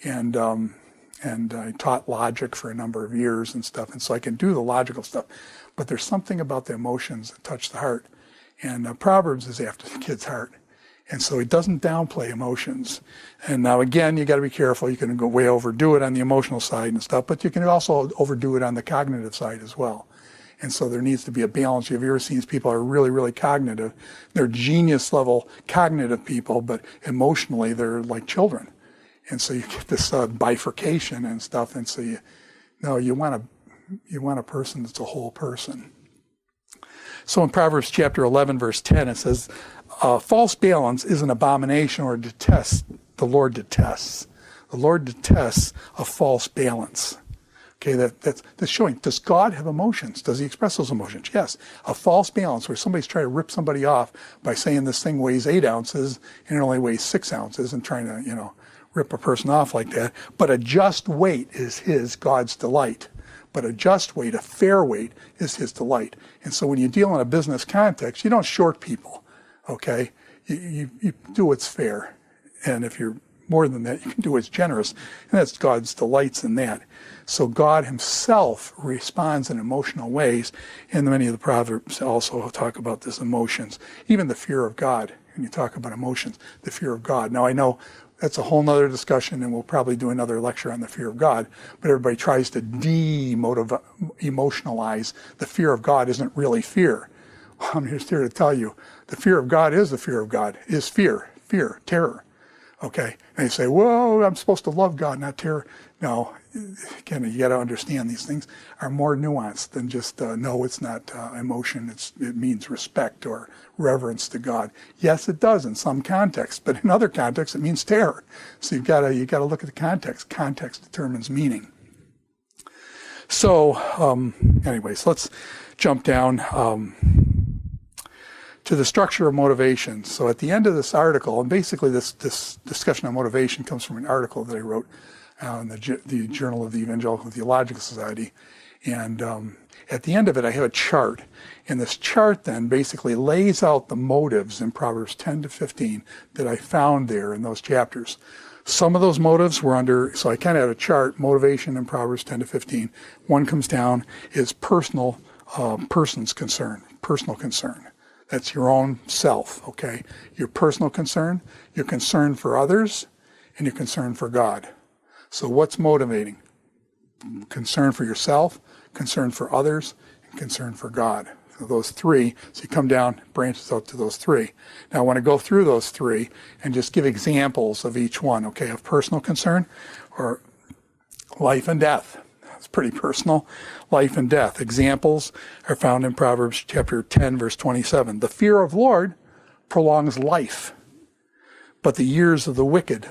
and I taught logic for a number of years and stuff. And so I can do the logical stuff. But there's something about the emotions that touch the heart. And Proverbs is after the kid's heart. And so it doesn't downplay emotions. And now, again, you got to be careful. You can go way overdo it on the emotional side and stuff, but you can also overdo it on the cognitive side as well. And so there needs to be a balance. Have you ever seen these people are really, really cognitive? They're genius level cognitive people, but emotionally they're like children. And so you get this bifurcation and stuff. And so you want a person that's a whole person. So in Proverbs chapter 11, verse 10, it says, false balance is an abomination or detest. The Lord detests. The Lord detests a false balance. Okay, that's showing, does God have emotions? Does he express those emotions? Yes. A false balance where somebody's trying to rip somebody off by saying this thing weighs 8 ounces and it only weighs 6 ounces and trying to, rip a person off like that. But a just weight is God's delight. But a just weight, a fair weight, is his delight. And so when you deal in a business context, you don't short people, okay? You do what's fair. And if you're more than that, you can do what's generous. And that's God's delights in that. So God himself responds in emotional ways. And many of the Proverbs also talk about this emotions. Even the fear of God, when you talk about emotions, the fear of God. Now I know that's a whole nother discussion, and we'll probably do another lecture on the fear of God. But everybody tries to emotionalize the fear of God isn't really fear. Well, I'm just here to tell you, the fear of God is the fear of God, is fear, terror. Okay? And you say, whoa, I'm supposed to love God, not terror. No, again, you got to understand these things are more nuanced than just, no, it's not emotion. It means respect or reverence to God. Yes, it does in some contexts, but in other contexts, it means terror. So you got to look at the context. Context determines meaning. So, anyways, let's jump down to the structure of motivation. So at the end of this article, and basically this discussion on motivation comes from an article that I wrote in the Journal of the Evangelical Theological Society. And at the end of it, I have a chart. And this chart then basically lays out the motives in Proverbs 10 to 15 that I found there in those chapters. Some of those motives were under, so I kind of had a chart, motivation in Proverbs 10 to 15. One comes down is personal concern. That's your own self, okay? Your personal concern, your concern for others, and your concern for God. So what's motivating? Concern for yourself, concern for others, and concern for God. So those three, so you come down, branches out to those three. Now I want to go through those three and just give examples of each one, okay, of personal concern or life and death. It's pretty personal. Life and death. Examples are found in Proverbs chapter 10, verse 27. The fear of the Lord prolongs life, but the years of the wicked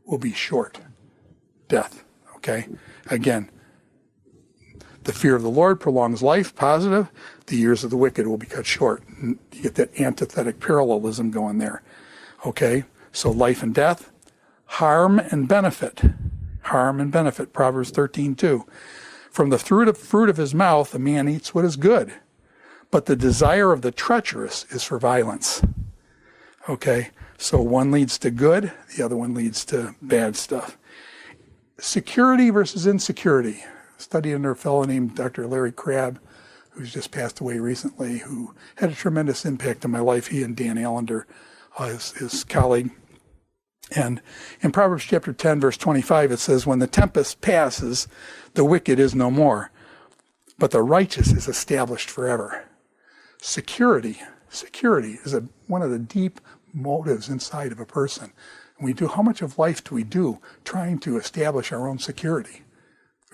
will be short. Death, okay? Again, the fear of the Lord prolongs life, positive. The years of the wicked will be cut short. You get that antithetic parallelism going there, okay? So life and death, harm and benefit. Harm and benefit, Proverbs 13:2. From the fruit of his mouth, a man eats what is good, but the desire of the treacherous is for violence. Okay, so one leads to good, the other one leads to bad stuff. Security versus insecurity. Studied under a fellow named Dr. Larry Crabb, who's just passed away recently, who had a tremendous impact on my life. He and Dan Allender, his colleague. And in Proverbs chapter 10, verse 25, it says, when the tempest passes, the wicked is no more, but the righteous is established forever. Security is one of the deep motives inside of a person. How much of life do we do trying to establish our own security?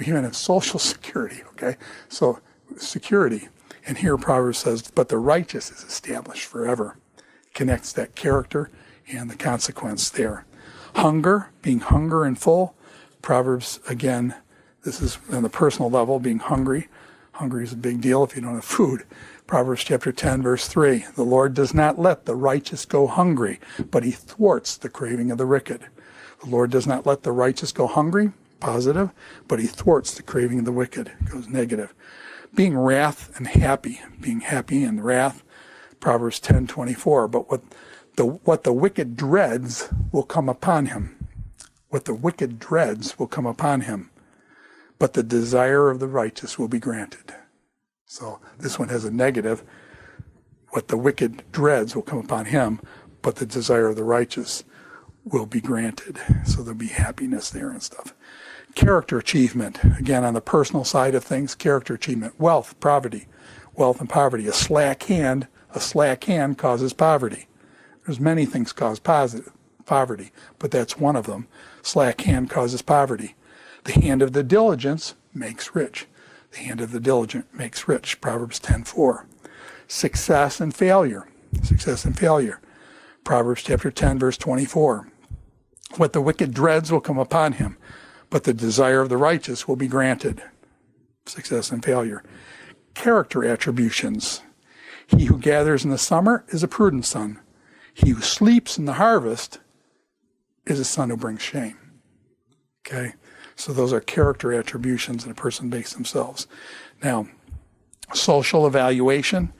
Even in social security, okay? So security. And here Proverbs says, but the righteous is established forever. It connects that character and the consequence there. Hunger, being hunger and full. Proverbs, again, this is on the personal level, being hungry. Hungry is a big deal if you don't have food. Proverbs chapter 10, verse 3. The Lord does not let the righteous go hungry, but he thwarts the craving of the wicked. The Lord does not let the righteous go hungry, positive, but he thwarts the craving of the wicked, goes negative. Being wrath and happy, being happy and wrath, Proverbs 10:24. But what the wicked dreads will come upon him. What the wicked dreads will come upon him, but the desire of the righteous will be granted. So this one has a negative. What the wicked dreads will come upon him, but the desire of the righteous will be granted. So there'll be happiness there and stuff. Character achievement, again, on the personal side of things, character achievement. Wealth and poverty. A slack hand causes poverty. There's many things cause poverty, but that's one of them. Slack hand causes poverty. The hand of the diligent makes rich. The hand of the diligent makes rich. Proverbs 10:4. Success and failure. Proverbs chapter 10, verse 24. What the wicked dreads will come upon him, but the desire of the righteous will be granted. Success and failure. Character attributions. He who gathers in the summer is a prudent son. He who sleeps in the harvest is a son who brings shame. Okay? So those are character attributions that a person makes themselves. Now, social evaluation,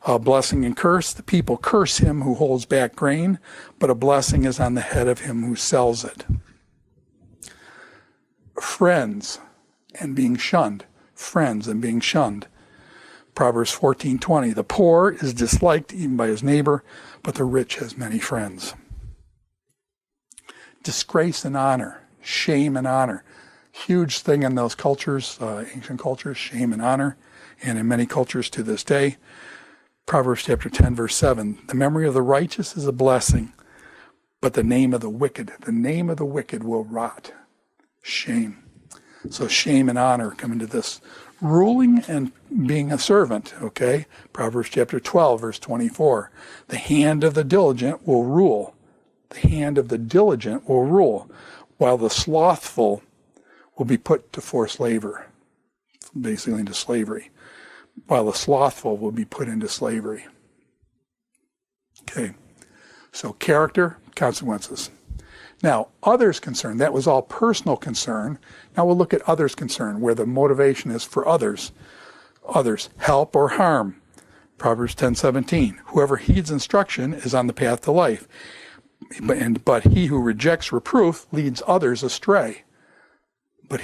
a blessing and curse. The people curse him who holds back grain, but a blessing is on the head of him who sells it. Friends and being shunned. Proverbs 14:20. The poor is disliked even by his neighbor, but the rich has many friends. Disgrace and honor. Shame and honor. Huge thing in those cultures, ancient cultures, shame and honor, and in many cultures to this day. Proverbs chapter 10, verse 7. The memory of the righteous is a blessing, but the name of the wicked will rot. Shame. So shame and honor come into this. Ruling and being a servant, okay? Proverbs chapter 12, verse 24. The hand of the diligent will rule. While the slothful will be put to forced labor, basically into slavery. While the slothful will be put into slavery. Okay, so character, consequences. Now, others' concern, that was all personal concern. Now we'll look at others' concern, where the motivation is for others. Others, help or harm. Proverbs 10:17. Whoever heeds instruction is on the path to life, but he who rejects reproof leads others astray. So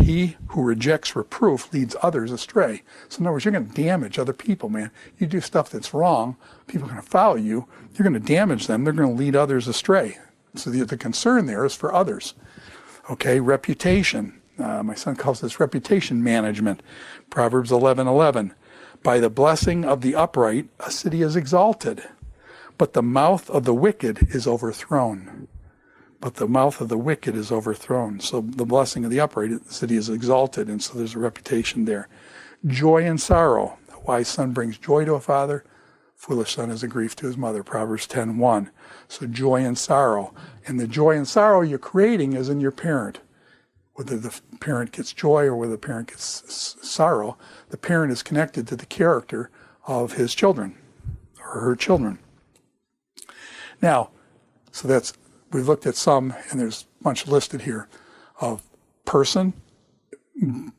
in other words, you're going to damage other people, man. You do stuff that's wrong, people are going to follow you, you're going to damage them, they're going to lead others astray. So the concern there is for others. Okay, reputation. My son calls this reputation management. Proverbs 11:11. By the blessing of the upright, a city is exalted, but the mouth of the wicked is overthrown. So the blessing of the upright, the city is exalted, and so there's a reputation there. Joy and sorrow. A wise son brings joy to a father. Foolish son is a grief to his mother, Proverbs 10:1. So joy and sorrow. And the joy and sorrow you're creating is in your parent. Whether the parent gets joy or whether the parent gets sorrow, the parent is connected to the character of his children or her children. Now, we've looked at some, and there's a bunch listed here, of person,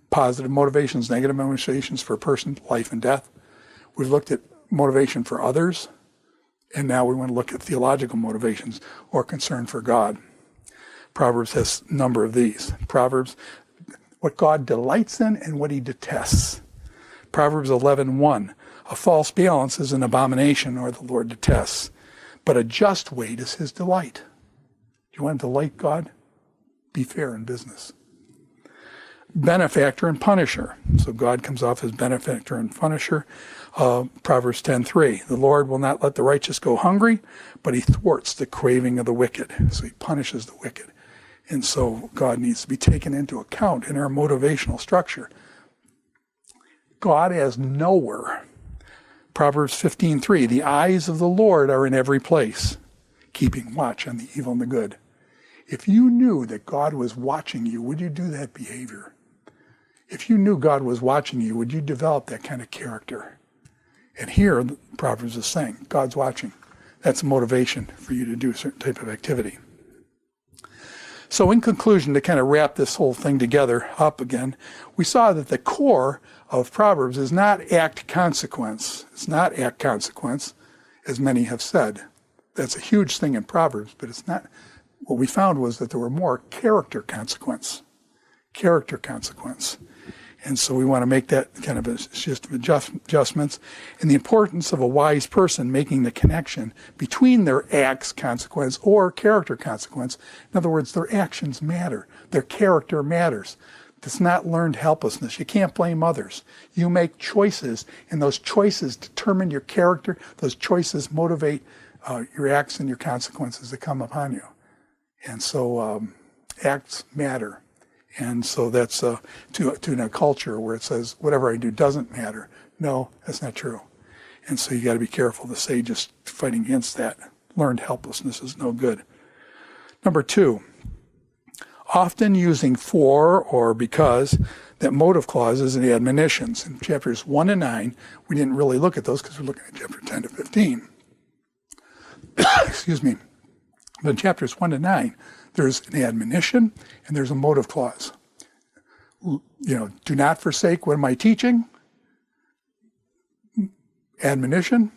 positive motivations, negative motivations for a person, life and death. We've looked at motivation for others, and now we want to look at theological motivations or concern for God. Proverbs has a number of these. Proverbs, what God delights in and what he detests. Proverbs 11:1, a false balance is an abomination or the Lord detests, but a just weight is his delight. Do you want to delight God? Be fair in business. Benefactor and punisher. So God comes off as benefactor and punisher. Proverbs 10:3, the Lord will not let the righteous go hungry, but he thwarts the craving of the wicked. So he punishes the wicked. And so God needs to be taken into account in our motivational structure. God as knower. Proverbs 15:3, the eyes of the Lord are in every place, keeping watch on the evil and the good. If you knew that God was watching you, would you do that behavior? If you knew God was watching you, would you develop that kind of character? And here, Proverbs is saying, God's watching. That's a motivation for you to do a certain type of activity. So in conclusion, to kind of wrap this whole thing together up again, we saw that the core of Proverbs is not act consequence. It's not act consequence, as many have said. That's a huge thing in Proverbs, but it's not. What we found was that there were more character consequence. Character consequence. And so we want to make that kind of a system of adjustments. And the importance of a wise person making the connection between their acts consequence or character consequence. In other words, their actions matter. Their character matters. It's not learned helplessness. You can't blame others. You make choices, and those choices determine your character. Those choices motivate your acts and your consequences that come upon you. And so acts matter. And so that's in a culture where it says whatever I do doesn't matter. No, that's not true. And so you got to be careful to say just fighting against that. Learned helplessness is no good. Number 2, often using for or because, that motive clauses and admonitions. In chapters 1 and 9, we didn't really look at those because we're looking at chapter 10 to 15. Excuse me. But in chapters 1 to 9, there's an admonition and there's a motive clause. Do not forsake what am I teaching? Admonition,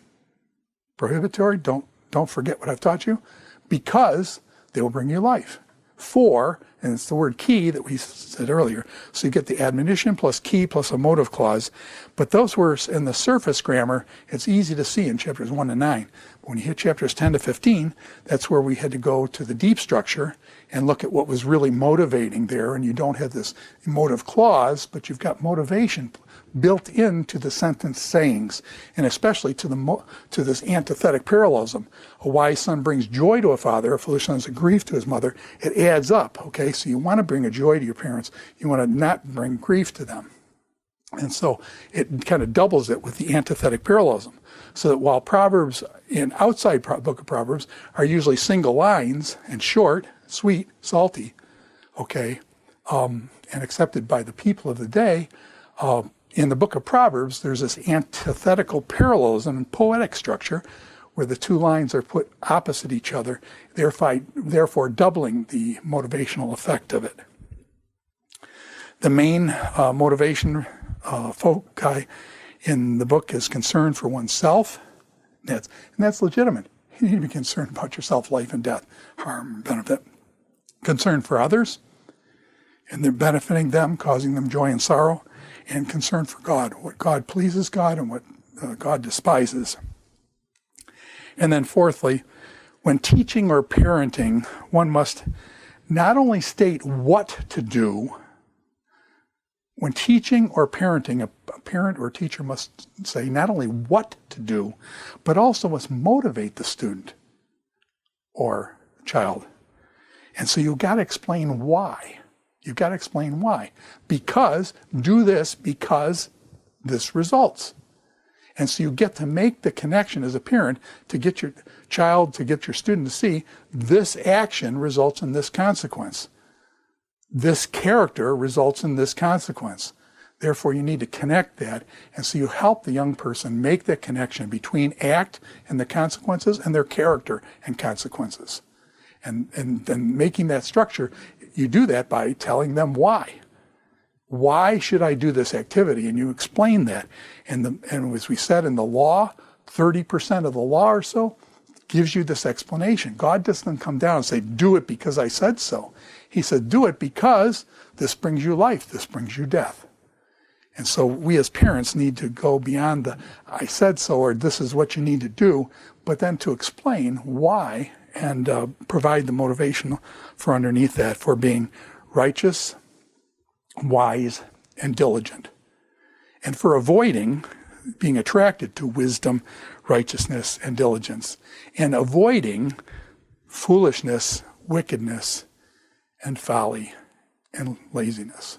prohibitory, don't forget what I've taught you, because they will bring you life. For, and it's the word key that we said earlier, so you get the admonition plus key plus a motive clause, but those were in the surface grammar. It's easy to see in chapters 1 to 9. But when you hit chapters 10 to 15, that's where we had to go to the deep structure and look at what was really motivating there, and you don't have this motive clause, but you've got motivation built into the sentence sayings, and especially to this antithetic parallelism. A wise son brings joy to a father, a foolish son is a grief to his mother. It adds up, okay? So you want to bring a joy to your parents. You want to not bring grief to them. And so it kind of doubles it with the antithetic parallelism. So that while Proverbs in outside book of Proverbs are usually single lines and short, sweet, salty, okay, and accepted by the people of the day, in the book of Proverbs, there's this antithetical parallelism and poetic structure where the two lines are put opposite each other, therefore doubling the motivational effect of it. The main motivation foci in the book is concern for oneself, and that's legitimate. You need to be concerned about yourself, life and death, harm, benefit. Concern for others, and they're benefiting them, causing them joy and sorrow, and concern for God, what God pleases God and what God despises. And then fourthly, when teaching or parenting, one must not only state what to do. When teaching or parenting, a parent or teacher must say not only what to do, but also must motivate the student or child. And so you've got to explain why. You've got to explain why. Because, do this because this results. And so you get to make the connection as a parent to get your child, to get your student to see this action results in this consequence. This character results in this consequence. Therefore, you need to connect that. And so you help the young person make that connection between act and the consequences and their character and consequences. And then making that structure, you do that by telling them why. Why should I do this activity? And you explain that. And as we said in the law, 30% of the law or so gives you this explanation. God doesn't come down and say, do it because I said so. He said, do it because this brings you life, this brings you death. And so we as parents need to go beyond the, I said so, or this is what you need to do, but then to explain why and provide the motivation for underneath that for being righteous, wise, and diligent. And for avoiding being attracted to wisdom, righteousness, and diligence. And avoiding foolishness, wickedness, and folly, and laziness.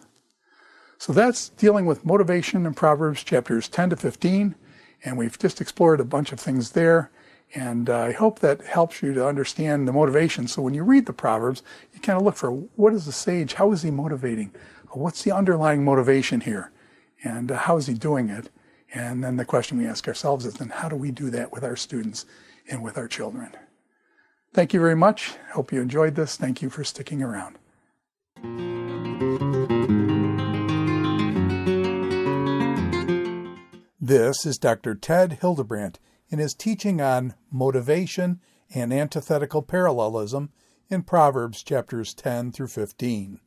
So that's dealing with motivation in Proverbs chapters 10 to 15, and we've just explored a bunch of things there, and I hope that helps you to understand the motivation. So when you read the Proverbs, you kind of look for what is the sage, how is he motivating? What's the underlying motivation here? And how is he doing it? And then the question we ask ourselves is, then how do we do that with our students and with our children? Thank you very much. Hope you enjoyed this. Thank you for sticking around. This is Dr. Ted Hildebrandt in his teaching on motivation and antithetical parallelism in Proverbs chapters 10 through 15.